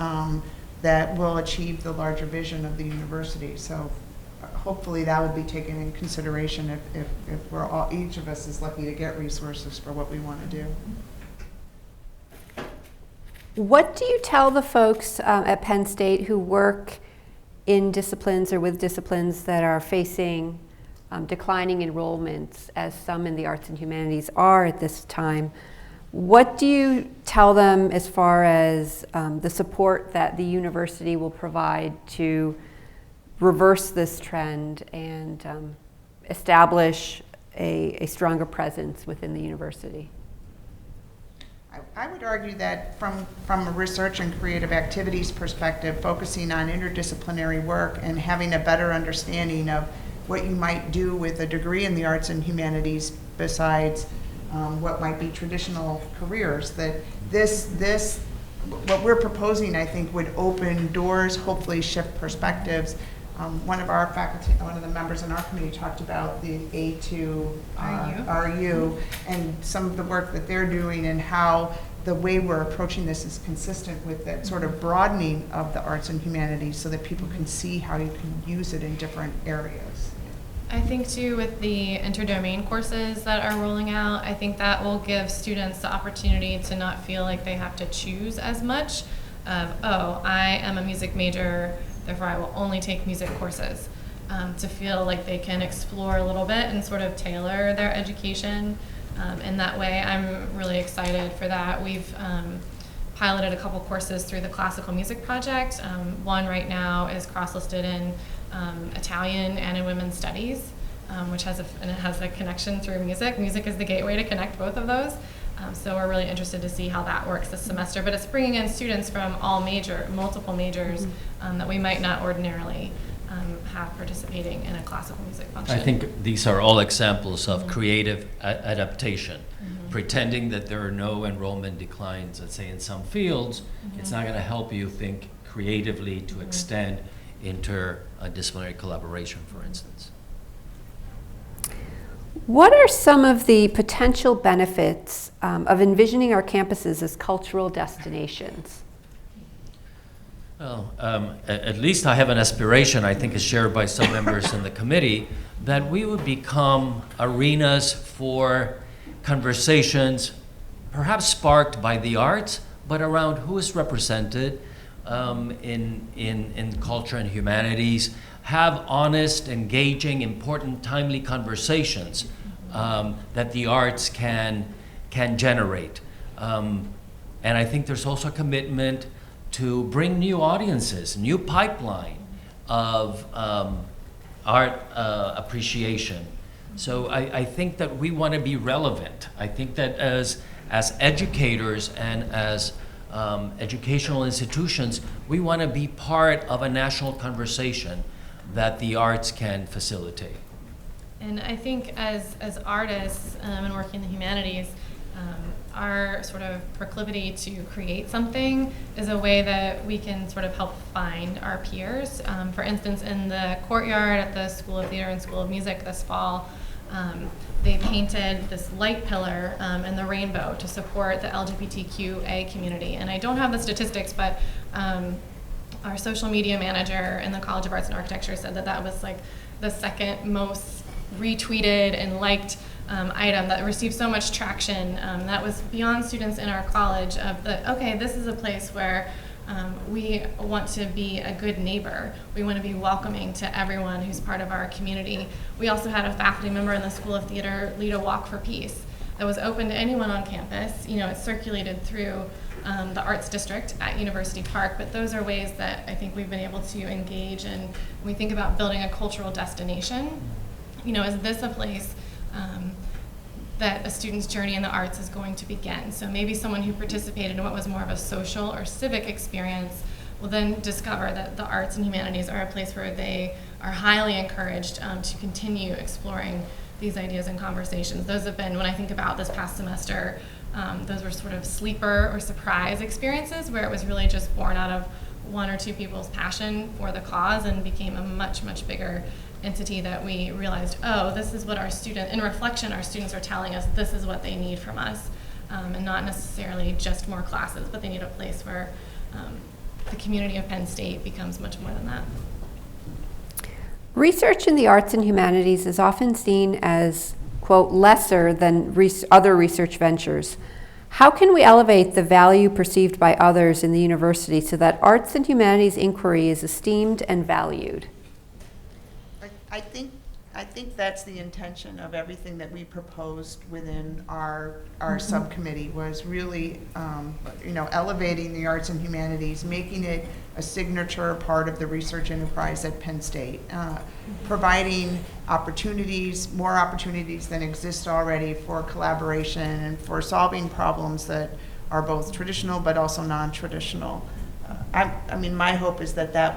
that will achieve the larger vision of the university. So hopefully that would be taken in consideration if each of us is lucky to get resources for what we want to do. What do you tell the folks at Penn State who work in disciplines or with disciplines that are facing declining enrollments, as some in the arts and humanities are at this time? What do you tell them as far as the support that the university will provide to reverse this trend and establish a stronger presence within the university? I would argue that from a research and creative activities perspective, focusing on interdisciplinary work and having a better understanding of what you might do with a degree in the arts and humanities besides what might be traditional careers, that what we're proposing, I think, would open doors, hopefully shift perspectives. One of our faculty, one of the members in our committee talked about the A2 RU and some of the work that they're doing and how the way we're approaching this is consistent with that sort of broadening of the arts and humanities so that people can see how you can use it in different areas. I think too, with the interdomain courses that are rolling out, I think that will give students the opportunity to not feel like they have to choose as much. of, oh, I am a music major, therefore I will only take music courses, to feel like they can explore a little bit and sort of tailor their education in that way. I'm really excited for that. We've piloted a couple courses through the Classical Music Project. One right now is cross-listed in Italian and in Women's Studies, which has a connection through music. Music is the gateway to connect both of those. So we're really interested to see how that works this semester. But it's bringing in students from multiple majors that we might not ordinarily have participating in a classical music function. I think these are all examples of creative adaptation. Pretending that there are no enrollment declines, let's say in some fields, it's not going to help you think creatively to extend interdisciplinary collaboration, for instance. What are some of the potential benefits of envisioning our campuses as cultural destinations? Well, at least I have an aspiration, I think is shared by some members in the committee, that we would become arenas for conversations, perhaps sparked by the arts, but around who is represented in culture and humanities, have honest, engaging, important, timely conversations that the arts can generate. And I think there's also a commitment to bring new audiences, new pipeline of art appreciation. So I think that we want to be relevant. I think that as educators and as educational institutions, we want to be part of a national conversation that the arts can facilitate. And I think as artists and working in the humanities, our sort of proclivity to create something is a way that we can sort of help find our peers. For instance, in the courtyard at the School of Theater and School of Music this fall, they painted this light pillar in the rainbow to support the LGBTQA community. And I don't have the statistics, but our social media manager in the College of Arts and Architecture said that that was like the second most retweeted and liked item that received so much traction. That was beyond students in our college of okay, this is a place where we want to be a good neighbor. We want to be welcoming to everyone who's part of our community. We also had a faculty member in the School of Theater lead a walk for peace that was open to anyone on campus. You know, it circulated through the Arts District at University Park, but those are ways that I think we've been able to engage in. When we think about building a cultural destination, you know, is this a place that a student's journey in the arts is going to begin? So maybe someone who participated in what was more of a social or civic experience will then discover that the arts and humanities are a place where they are highly encouraged to continue exploring these ideas and conversations. Those have been, when I think about this past semester, those were sort of sleeper or surprise experiences where it was really just born out of one or two people's passion for the cause and became a much, much bigger entity that we realized, oh, this is what our student, in reflection, our students are telling us this is what they need from us, and not necessarily just more classes, but they need a place where the community of Penn State becomes much more than that. Research in the arts and humanities is often seen as, quote, lesser than other research ventures. How can we elevate the value perceived by others in the university so that arts and humanities inquiry is esteemed and valued? I think that's the intention of everything that we proposed within our subcommittee, was really, elevating the arts and humanities, making it a signature part of the research enterprise at Penn State, providing opportunities, more opportunities than exist already for collaboration and for solving problems that are both traditional but also non-traditional. My hope is that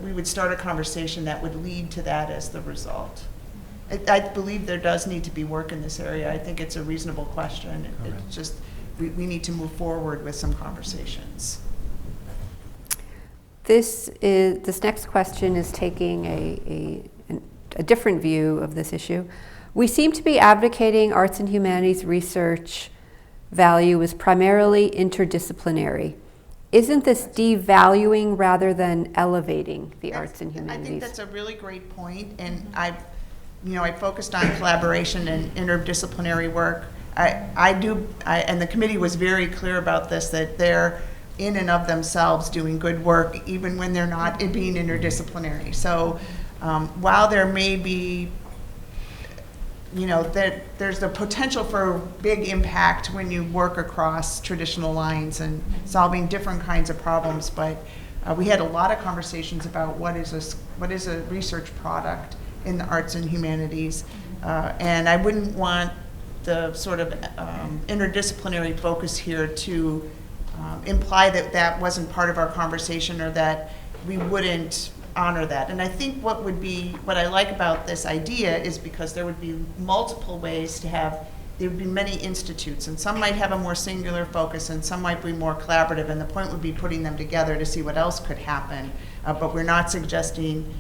we would start a conversation that would lead to that as the result. I believe there does need to be work in this area. I think it's a reasonable question. It's just, we need to move forward with some conversations. This next question is taking a different view of this issue. We seem to be advocating arts and humanities research value is primarily interdisciplinary. Isn't this devaluing rather than elevating the arts and humanities? I think that's a really great point, and I focused on collaboration and interdisciplinary work. And the committee was very clear about this, that in and of themselves doing good work, even when they're not being interdisciplinary. So while there may be, there's the potential for big impact when you work across traditional lines and solving different kinds of problems, but we had a lot of conversations about what is a research product in the arts and humanities, and I wouldn't want the sort of interdisciplinary focus here to imply that that wasn't part of our conversation or that we wouldn't honor that. And I think what I like about this idea is because there would be multiple ways there would be many institutes, and some might have a more singular focus and some might be more collaborative, and the point would be putting them together to see what else could happen, but we're not suggesting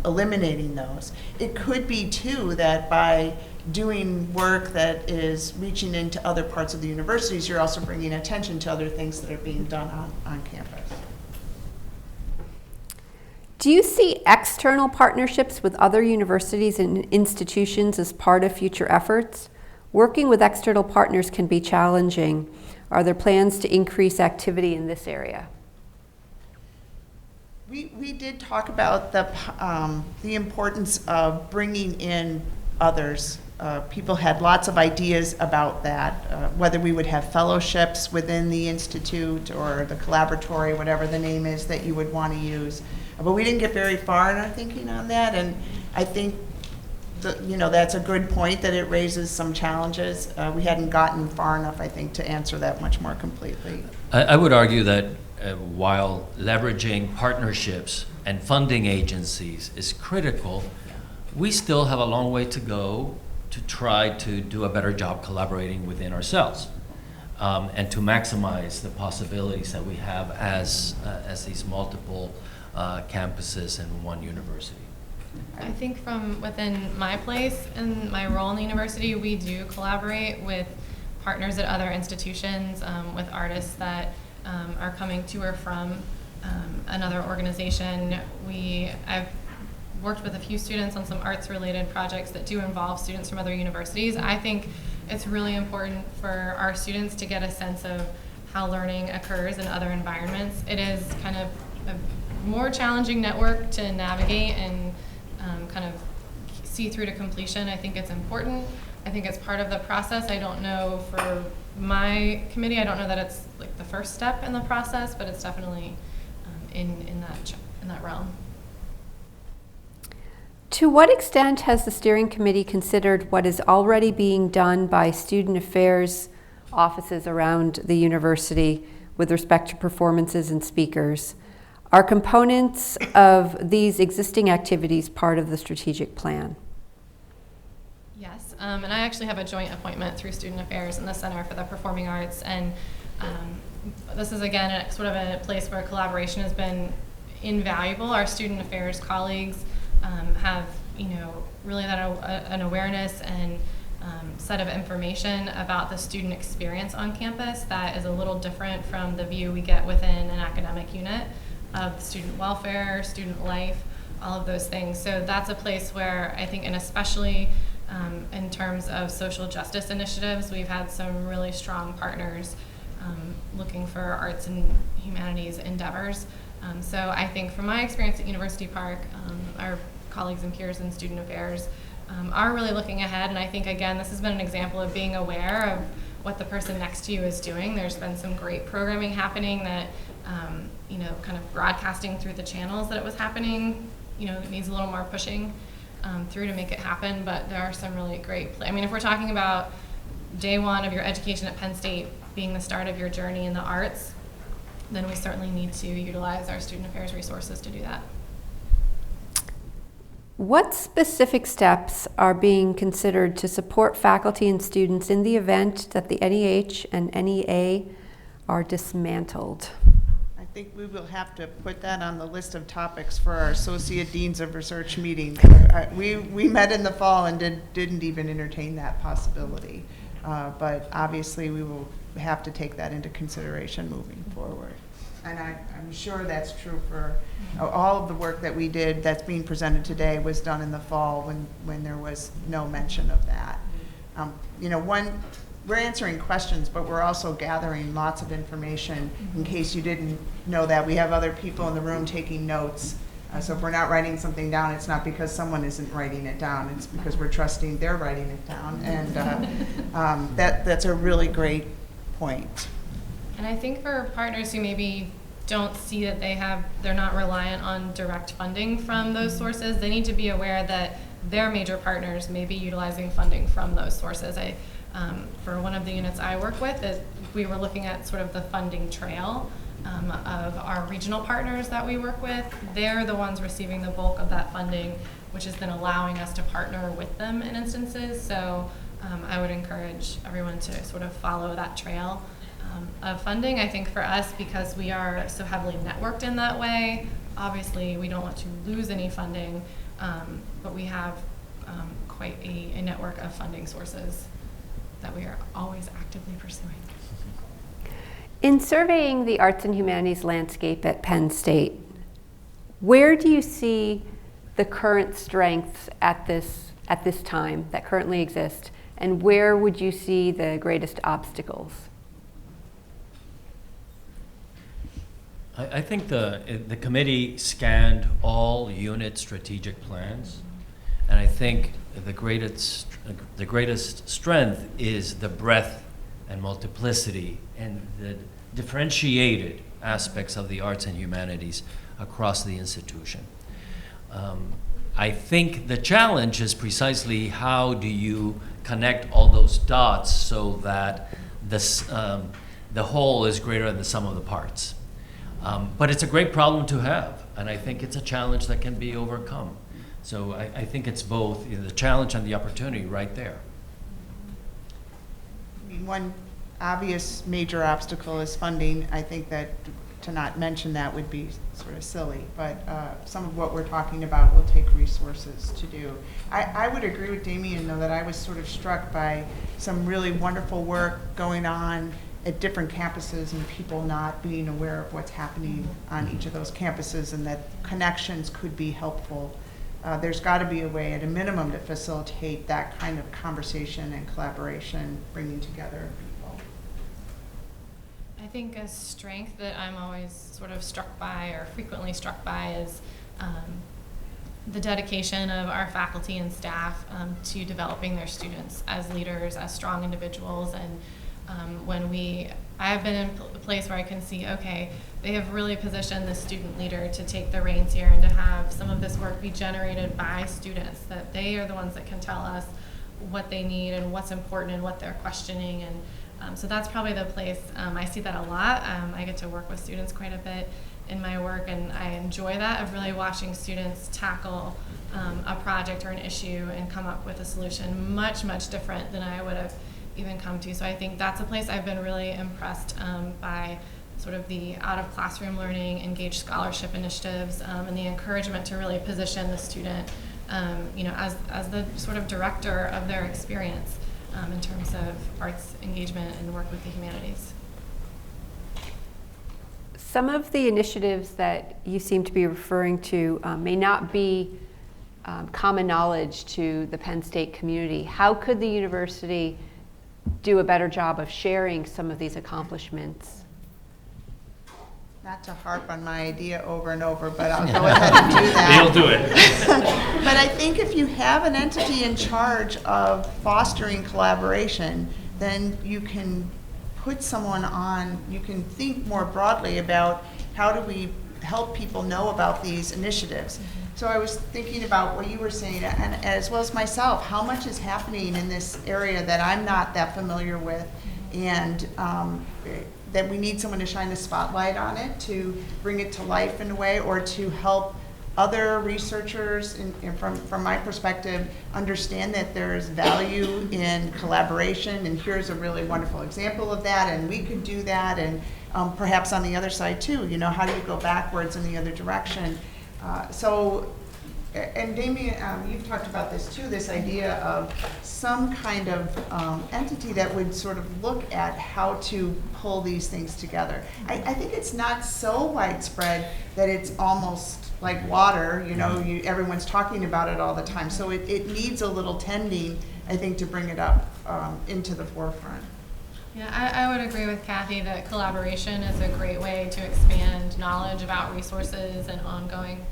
eliminating those. It could be too that by doing work that is reaching into other parts of the universities, you're also bringing attention to other things that are being done on campus. Do you see external partnerships with other universities and institutions as part of future efforts? Working with external partners can be challenging. Are there plans to increase activity in this area? We did talk about the importance of bringing in others. People had lots of ideas about that, whether we would have fellowships within the institute or the collaboratory, whatever the name is that you would want to use. But we didn't get very far in our thinking on that, and I think that's a good point that it raises some challenges. We hadn't gotten far enough, I think, to answer that much more completely. I would argue that while leveraging partnerships and funding agencies is critical, we still have a long way to go to try to do a better job collaborating within ourselves, and to maximize the possibilities that we have as these multiple campuses in one university. I think from within my place and my role in the university, we do collaborate with partners at other institutions, with artists that are coming to or from another organization. I've worked with a few students on some arts-related projects that do involve students from other universities. I think it's really important for our students to get a sense of how learning occurs in other environments. It is kind of a more challenging network to navigate and kind of see through to completion. I think it's important. I think it's part of the process. I don't know for my committee, I don't know that it's like the first step in the process, but it's definitely in that realm. To what extent has the steering committee considered what is already being done by student affairs offices around the university with respect to performances and speakers? Are components of these existing activities part of the strategic plan? Yes, and I actually have a joint appointment through Student Affairs and the Center for the Performing Arts, and this is again sort of a place where collaboration has been invaluable. Our Student Affairs colleagues have, really an awareness and set of information about the student experience on campus that is a little different from the view we get within an academic unit of student welfare, student life, all of those things. So that's a place where I think, and especially in terms of social justice initiatives, we've had some really strong partners looking for arts and humanities endeavors. So I think from my experience at University Park, our colleagues and peers in student affairs are really looking ahead, and I think again this has been an example of being aware of what the person next to you is doing. There's been some great programming happening that kind of broadcasting through the channels that it was happening, it needs a little more pushing through to make it happen, but there are some really great, if we're talking about day one of your education at Penn State being the start of your journey in the arts, then we certainly need to utilize our student affairs resources to do that. What specific steps are being considered to support faculty and students in the event that the NEH and NEA are dismantled? I think we will have to put that on the list of topics for our Associate Deans of Research meeting. We met in the fall and didn't even entertain that possibility. But obviously we will have to take that into consideration moving forward. And I'm sure that's true for all of the work that we did that's being presented today was done in the fall when there was no mention of that. we're answering questions, but we're also gathering lots of information in case you didn't know that. We have other people in the room taking notes. So if we're not writing something down, it's not because someone isn't writing it down. It's because we're trusting they're writing it down. And that's a really great point. And I think for partners who maybe don't see that they're not reliant on direct funding from those sources, they need to be aware that their major partners may be utilizing funding from those sources. For one of the units I work with, we were looking at sort of the funding trail of our regional partners that we work with. They're the ones receiving the bulk of that funding, which is then allowing us to partner with them in instances. So I would encourage everyone to sort of follow that trail of funding. I think for us, because we are so heavily networked in that way, obviously we don't want to lose any funding, but we have quite a network of funding sources that we are always actively pursuing. In surveying the arts and humanities landscape at Penn State, where do you see the current strengths at this time that currently exist, and where would you see the greatest obstacles? I think the committee scanned all unit strategic plans, and I think the greatest strength is the breadth and multiplicity and the differentiated aspects of the arts and humanities across the institution. I think the challenge is precisely how do you connect all those dots so that the whole is greater than the sum of the parts. But it's a great problem to have, and I think it's a challenge that can be overcome. So I think it's both the challenge and the opportunity right there. I mean, one obvious major obstacle is funding. I think that to not mention that would be sort of silly, but some of what we're talking about will take resources to do. I would agree with Damien, though, that I was sort of struck by some really wonderful work going on at different campuses and people not being aware of what's happening on each of those campuses, and that connections could be helpful. There's got to be a way, at a minimum, to facilitate that kind of conversation and collaboration, bringing together people. I think a strength that I'm always sort of struck by, or frequently struck by, is the dedication of our faculty and staff to developing their students as leaders, as strong individuals. And I've been in a place where I can see, okay, they have really positioned the student leader to take the reins here and to have some of this work be generated by students, that they are the ones that can tell us what they need and what's important and what they're questioning. And so that's probably the place I see that a lot. I get to work with students quite a bit in my work, and I enjoy that, of really watching students tackle a project or an issue and come up with a solution much, much different than I would have even come to. So I think that's a place I've been really impressed by sort of the out-of-classroom learning, engaged scholarship initiatives, and the encouragement to really position the student as the sort of director of their experience in terms of arts engagement and work with the humanities. Some of the initiatives that you seem to be referring to may not be common knowledge to the Penn State community. How could the university do a better job of sharing some of these accomplishments? Not to harp on my idea over and over, but I'll go ahead and do that. You'll do it. But I think if you have an entity in charge of fostering collaboration, then you can put someone on, you can think more broadly about how do we help people know about these initiatives. So I was thinking about what you were saying, and as well as myself, how much is happening in this area that I'm not that familiar with, and that we need someone to shine a spotlight on it, to bring it to life in a way, or to help other researchers, from my perspective, understand that there is value in collaboration, and here's a really wonderful example of that, and we could do that, and perhaps on the other side too, how do you go backwards in the other direction? And Damien, you've talked about this too, this idea of some kind of entity that would sort of look at how to pull these things together. I think it's not so widespread that it's almost like water, everyone's talking about it all the time. So it needs a little tending, I think, to bring it up. into the forefront. Yeah, I would agree with Kathy that collaboration is a great way to expand knowledge about resources and ongoing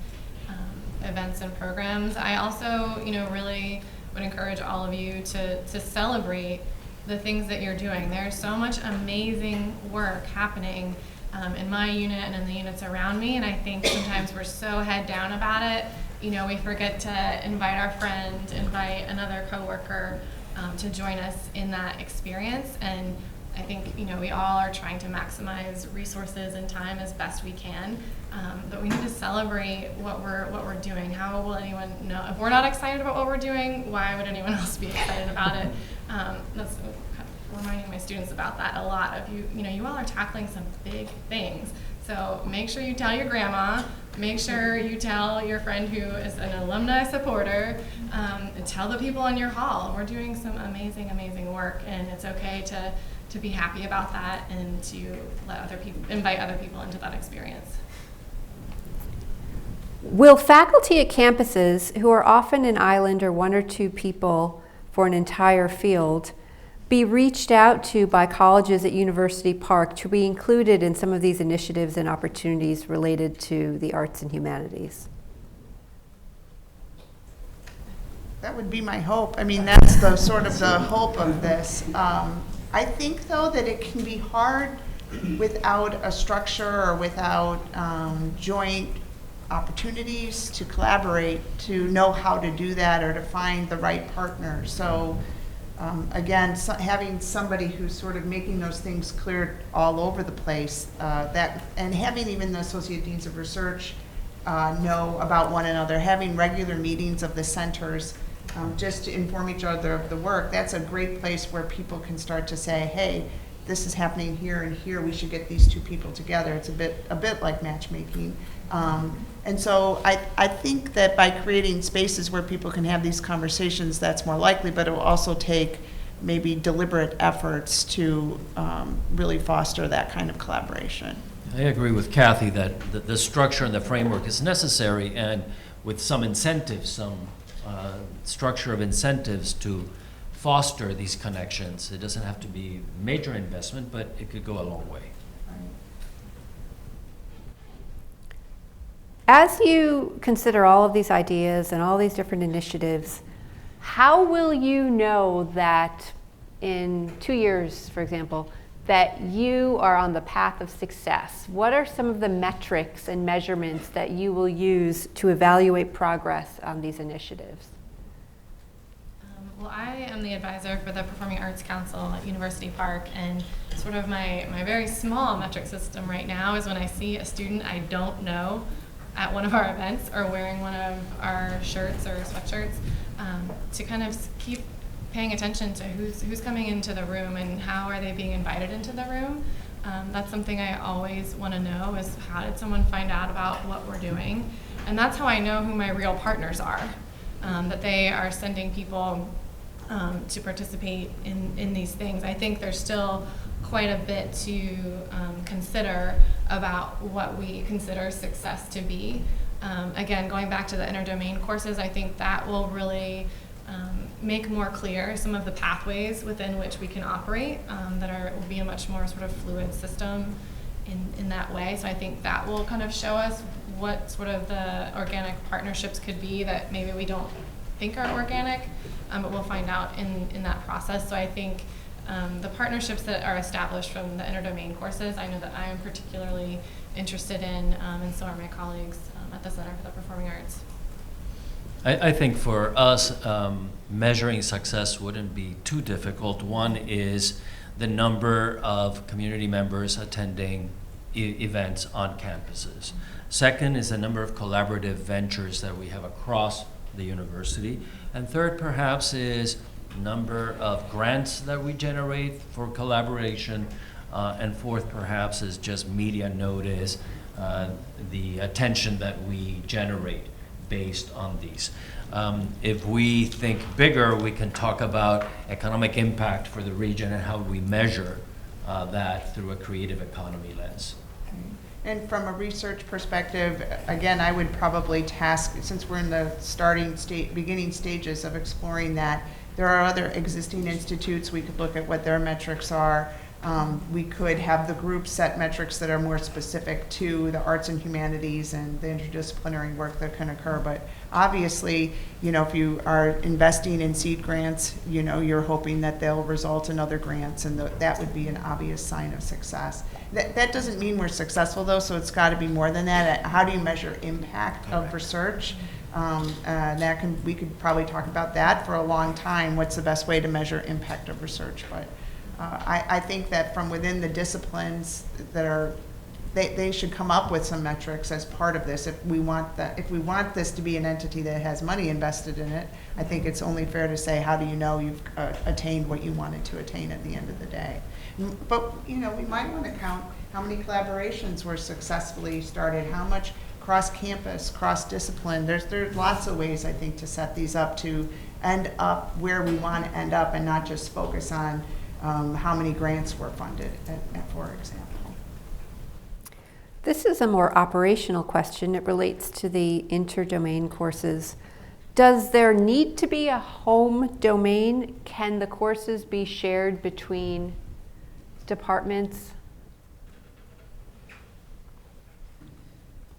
events and programs. I also, really would encourage all of you to celebrate the things that you're doing. There's so much amazing work happening in my unit and in the units around me, and I think sometimes we're so head down about it. We forget to invite our friend, invite another coworker to join us in that experience. And I think we all are trying to maximize resources and time as best we can, but we need to celebrate what we're doing. How will anyone know if we're not excited about what we're doing? Why would anyone else be excited about it? That's reminding my students about that a lot. Of you all are tackling some big things. So make sure you tell your grandma. Make sure you tell your friend who is an alumni supporter. And tell the people in your hall. We're doing some amazing, amazing work, and it's okay to be happy about that and to invite other people into that experience. Will faculty at campuses, who are often an island or one or two people for an entire field, be reached out to by colleges at University Park to be included in some of these initiatives and opportunities related to the arts and humanities? That would be my hope. I mean, that's the sort of the hope of this. I think, though, that it can be hard without a structure or without joint opportunities to collaborate, to know how to do that or to find the right partner. So again, having somebody who's sort of making those things clear all over the place, and having even the Associate Deans of Research know about one another, having regular meetings of the centers, just to inform each other of the work, that's a great place where people can start to say, hey, this is happening here and here, we should get these two people together. It's a bit like matchmaking. And so I think that by creating spaces where people can have these conversations, that's more likely, but it will also take maybe deliberate efforts to really foster that kind of collaboration. I agree with Kathy that the structure and the framework is necessary, and with some incentives, some structure of incentives to foster these connections. It doesn't have to be major investment, but it could go a long way. As you consider all of these ideas and all these different initiatives, how will you know that in 2 years, for example, that you are on the path of success? What are some of the metrics and measurements that you will use to evaluate progress on these initiatives? Well, I am the advisor for the Performing Arts Council at University Park, and sort of my very small metric system right now is when I see a student I don't know at one of our events or wearing one of our shirts or sweatshirts, to kind of keep paying attention to who's coming into the room and how are they being invited into the room. That's something I always want to know, is how did someone find out about what we're doing? And that's how I know who my real partners are, that they are sending people to participate in these things. I think there's still quite a bit to consider about what we consider success to be. Again, going back to the interdomain courses, I think that will really make more clear some of the pathways within which we can operate, will be a much more sort of fluid system in that way. So I think that will kind of show us what sort of the organic partnerships could be that maybe we don't think are organic, but we'll find out in that process. So I think the partnerships that are established from the interdomain courses, I know that I am particularly interested in, and so are my colleagues at the Center for the Performing Arts. I think for us, measuring success wouldn't be too difficult. One is the number of community members attending events on campuses. Second is the number of collaborative ventures that we have across the university. And third, perhaps, is number of grants that we generate for collaboration. And fourth, perhaps, is just media notice, the attention that we generate based on these. If we think bigger, we can talk about economic impact for the region and how we measure that through a creative economy lens. And from a research perspective, again, I would probably task, since we're in the beginning stages of exploring that, There are other existing institutes. We could look at what their metrics are. We could have the group set metrics that are more specific to the arts and humanities and the interdisciplinary work that can occur. But obviously, if you are investing in seed grants, you're hoping that they'll result in other grants, and that would be an obvious sign of success. That doesn't mean we're successful, though, so it's got to be more than that. How do you measure impact of research? We could probably talk about that for a long time. What's the best way to measure impact of research? But I think that from within the disciplines they should come up with some metrics as part of this. If we want this to be an entity that has money invested in it, I think it's only fair to say, how do you know you've attained what you wanted to attain at the end of the day? But we might want to count how many collaborations were successfully started, how much cross-campus, cross-discipline. There's lots of ways, I think, to set these up to end up where we want to end up, and not just focus on how many grants were funded, for example. This is a more operational question. It relates to the interdomain courses. Does there need to be a home domain? Can the courses be shared between departments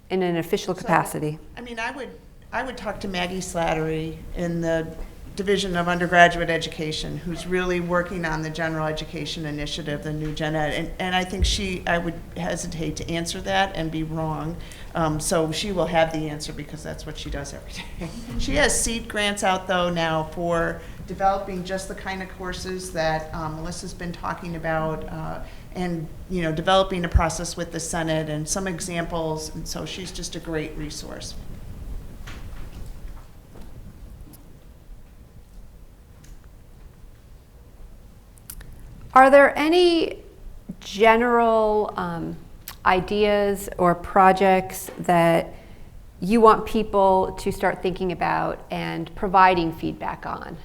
in an official capacity? I would talk to Maggie Slattery in the Division of Undergraduate Education, who's really working on the general education initiative, the new Gen Ed, and I think I would hesitate to answer that and be wrong. So she will have the answer, because that's what she does every day. She has seed grants out, though, now for developing just the kind of courses that Melissa's been talking about, and developing a process with the Senate and some examples, and so she's just a great resource. Are there any general ideas or projects that you want people to start thinking about and providing feedback on?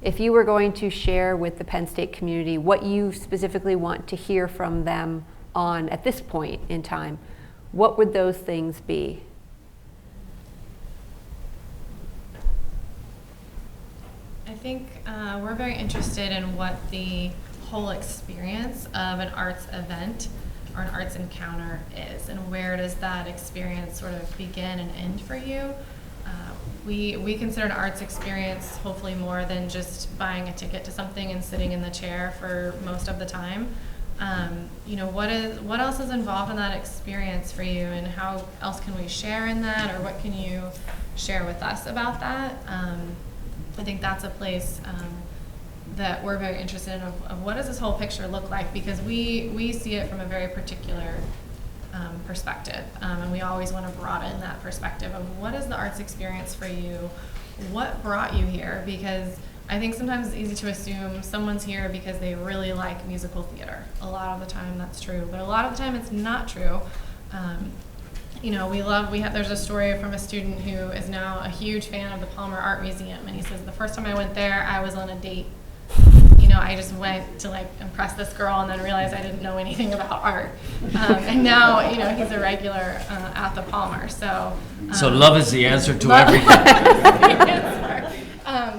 If you were going to share with the Penn State community what you specifically want to hear from them on at this point in time, what would those things be? I think we're very interested in what the whole experience of an arts event or an arts encounter is, and where does that experience sort of begin and end for you. We consider an arts experience hopefully more than just buying a ticket to something and sitting in the chair for most of the time. What else is involved in that experience for you, and how else can we share in that, or what can you share with us about that? I think that's a place that we're very interested in, of what does this whole picture look like, because we see it from a very particular perspective, and we always want to broaden that perspective of what is the arts experience for you, what brought you here, because I think sometimes it's easy to assume someone's here because they really like musical theater. A lot of the time that's true, but a lot of the time it's not true. There's a story from a student who is now a huge fan of the Palmer Art Museum, and he says, the first time I went there, I was on a date. I just went to impress this girl, and then realized I didn't know anything about art. And now, he's a regular at the Palmer. So love is the answer to everything.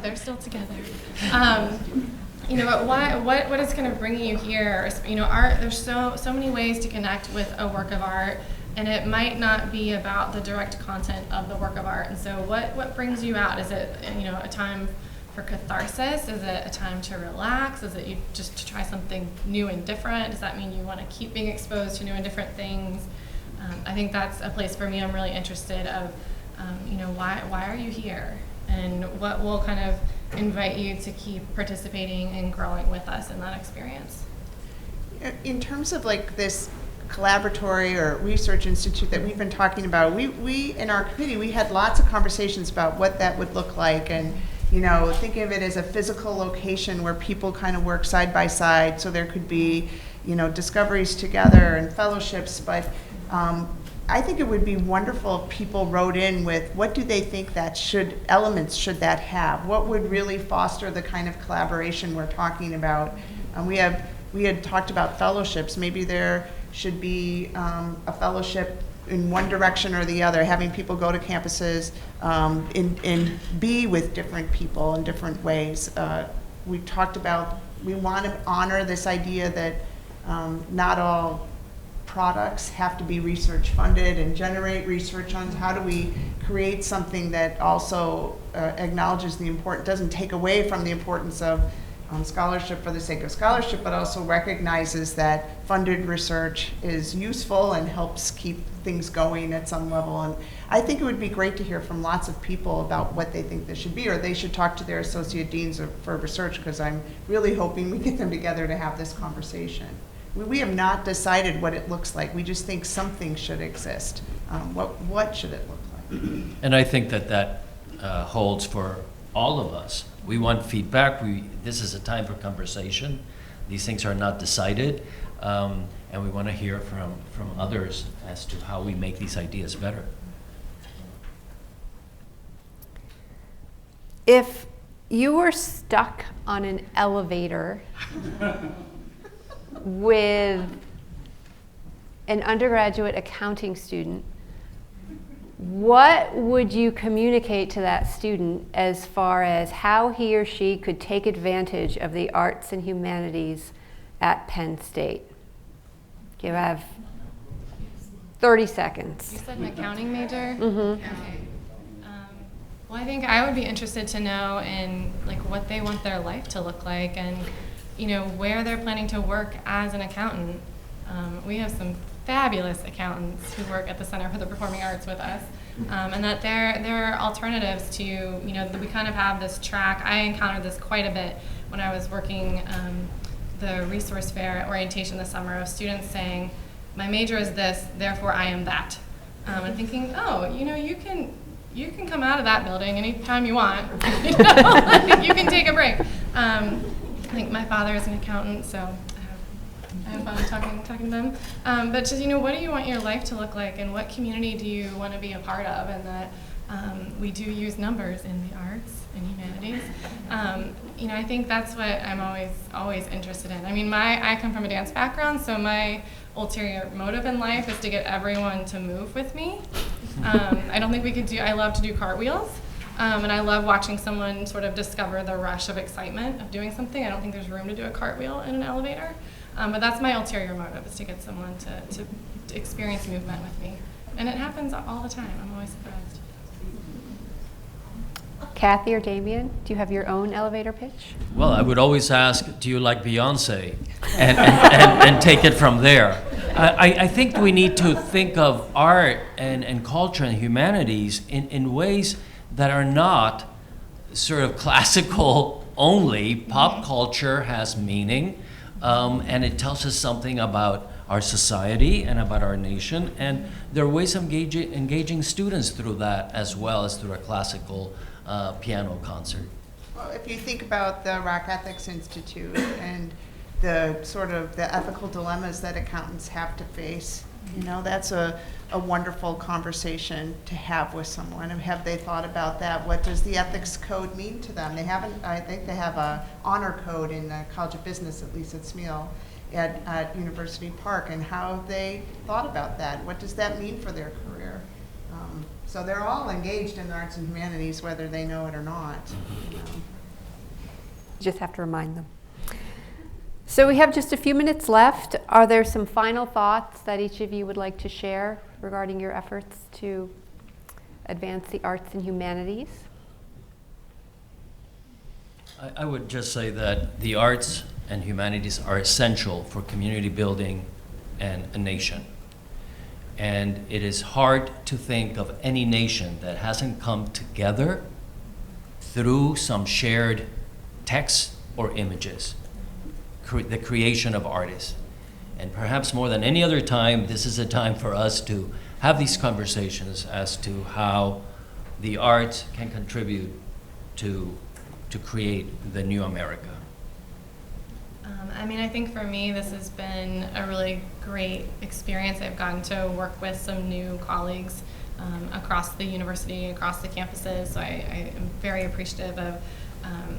They're still together. But what is kind of bringing you here? Art. There's so many ways to connect with a work of art, and it might not be about the direct content of the work of art. And so, what brings you out? Is it a time for catharsis? Is it a time to relax? Is it you just to try something new and different? Does that mean you want to keep being exposed to new and different things? I think that's a place for me I'm really interested of, why are you here? And what will kind of invite you to keep participating and growing with us in that experience? In terms of this collaboratory or research institute that we've been talking about, we in our committee, we had lots of conversations about what that would look like, and think of it as a physical location where people kind of work side by side, so there could be, discoveries together and fellowships. But I think it would be wonderful if people wrote in with what do they think elements should that have? What would really foster the kind of collaboration we're talking about? We had talked about fellowships. Maybe there should be a fellowship in one direction or the other, having people go to campuses and be with different people in different ways we talked about, we want to honor this idea that not all products have to be research funded and generate research on. How do we create something that also acknowledges the importance, doesn't take away from the importance of scholarship for the sake of scholarship, but also recognizes that funded research is useful and helps keep things going at some level. And I think it would be great to hear from lots of people about what they think this should be, or they should talk to their associate deans for research, because I'm really hoping we get them together to have this conversation. We have not decided what it looks like. We just think something should exist. What should it look like? And I think that holds for all of us. We want feedback. This is a time for conversation. These things are not decided, and we want to hear from others as to how we make these ideas better. If you were stuck on an elevator with an undergraduate accounting student, what would you communicate to that student as far as how he or she could take advantage of the arts and humanities at Penn State? You have 30 seconds. You said an accounting major? Mm-hmm. Okay. Well, I think I would be interested to know in like what they want their life to look like, and where they're planning to work as an accountant. We have some fabulous accountants who work at the Center for the Performing Arts with us, and that there are alternatives to, we kind of have this track. I encountered this quite a bit when I was working the resource fair orientation this summer, of students saying, my major is this, therefore I am that. And thinking, oh, you can come out of that building anytime you want. You can take a break. I think my father is an accountant, so I have fun talking to them. But just, what do you want your life to look like, and what community do you want to be a part of? And that we do use numbers in the arts and humanities. I think that's what I'm always interested in. I mean, I come from a dance background, so my ulterior motive in life is to get everyone to move with me. I don't think we could I love to do cartwheels. And I love watching someone sort of discover the rush of excitement of doing something. I don't think there's room to do a cartwheel in an elevator. But that's my ulterior motive, is to get someone to experience movement with me. And it happens all the time. I'm always surprised. Kathy or Damien, do you have your own elevator pitch? Well, I would always ask, do you like Beyonce? And take it from there. I think we need to think of art and culture and humanities in ways that are not sort of classical only. Pop culture has meaning, and it tells us something about our society and about our nation. And there are ways of engaging students through that, as well as through a classical piano concert. Well, if you think about the Rock Ethics Institute and the sort of the ethical dilemmas that accountants have to face, that's a wonderful conversation to have with someone. And have they thought about that? What does the ethics code mean to them? They haven't. I think they have a honor code in the College of Business, at least at Smeal, at University Park, and how have they thought about that? What does that mean for their career? So they're all engaged in the arts and humanities, whether they know it or not. You just have to remind them. So we have just a few minutes left. Are there some final thoughts that each of you would like to share regarding your efforts to advance the arts and humanities? I would just say that the arts and humanities are essential for community building and a nation. And it is hard to think of any nation that hasn't come together through some shared text or images, the creation of artists. And perhaps more than any other time, this is a time for us to have these conversations as to how the arts can contribute to create the new America. I think for me, this has been a really great experience. I've gotten to work with some new colleagues across the university, across the campuses. So I am very appreciative of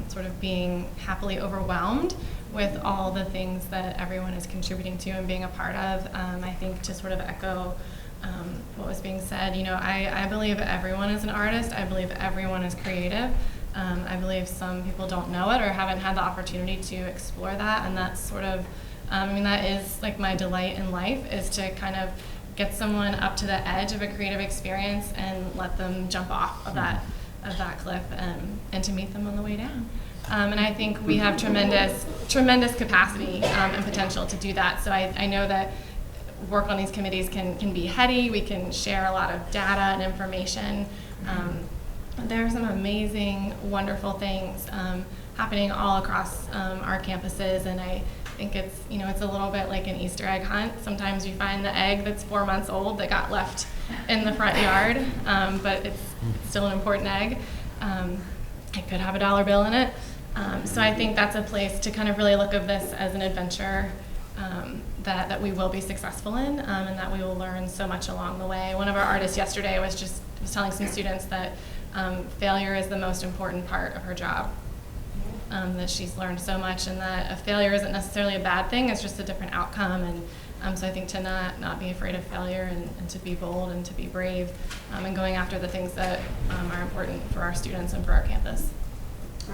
sort of being happily overwhelmed with all the things that everyone is contributing to and being a part of. I think to sort of echo what was being said, I believe everyone is an artist. I believe everyone is creative. I believe some people don't know it or haven't had the opportunity to explore that, and that's sort of, that is like my delight in life, is to kind of get someone up to the edge of a creative experience and let them jump off of that cliff, and to meet them on the way down. And I think we have tremendous capacity and potential to do that. So I know that work on these committees can be heady. We can share a lot of data and information. There are some amazing, wonderful things happening all across our campuses, and I think it's a little bit like an Easter egg hunt. Sometimes you find the egg that's 4 months old that got left in the front yard, but it's still an important egg. It could have a dollar bill in it. So I think that's a place to kind of really look at this as an adventure that we will be successful in, and that we will learn so much along the way. One of our artists yesterday was telling some students that failure is the most important part of her job. That she's learned so much, and that a failure isn't necessarily a bad thing, it's just a different outcome. And so I think to not be afraid of failure, and to be bold and to be brave, and going after the things that are important for our students and for our campus.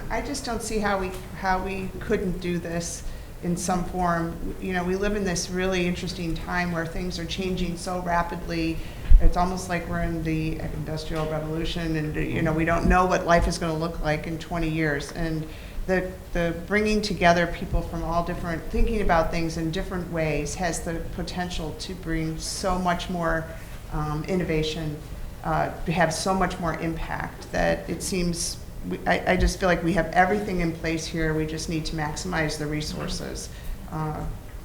I just don't see how we couldn't do this in some form. We live in this really interesting time where things are changing so rapidly. It's almost like we're in the Industrial Revolution, and we don't know what life is going to look like in 20 years. And the bringing together people from all different, thinking about things in different ways, has the potential to bring so much more innovation, to have so much more impact, that it seems, I just feel like we have everything in place here. We just need to maximize the resources.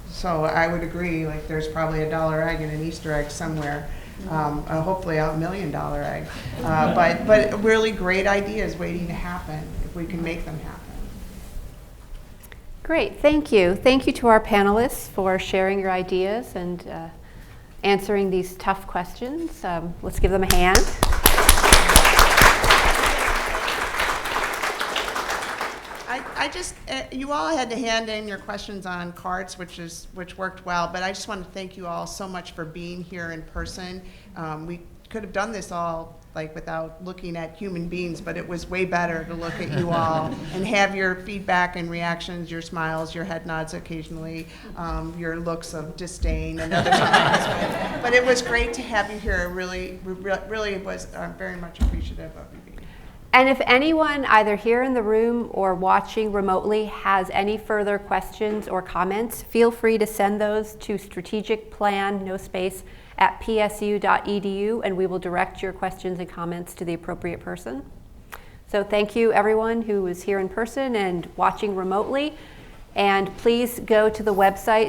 So I would agree, like there's probably a dollar egg and an Easter egg somewhere. Hopefully a $1 million egg. But really great ideas waiting to happen if we can make them happen. Great, thank you. Thank you to our panelists for sharing your ideas and answering these tough questions. Let's give them a hand. You all had to hand in your questions on cards, which worked well, but I just want to thank you all so much for being here in person. We could have done this all without looking at human beings, but it was way better to look at you all and have your feedback and reactions, your smiles, your head nods occasionally, your looks of disdain and other things. But it was great to have you here. Really was very much appreciative of you being here. And if anyone either here in the room or watching remotely has any further questions or comments, feel free to send those to strategicplan, no space, at psu.edu, and we will direct your questions and comments to the appropriate person. So thank you everyone who is here in person and watching remotely. And please go to the website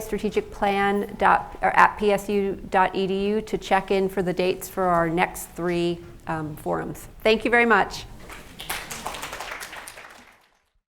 at psu.edu to check in for the dates for our next 3 forums. Thank you very much.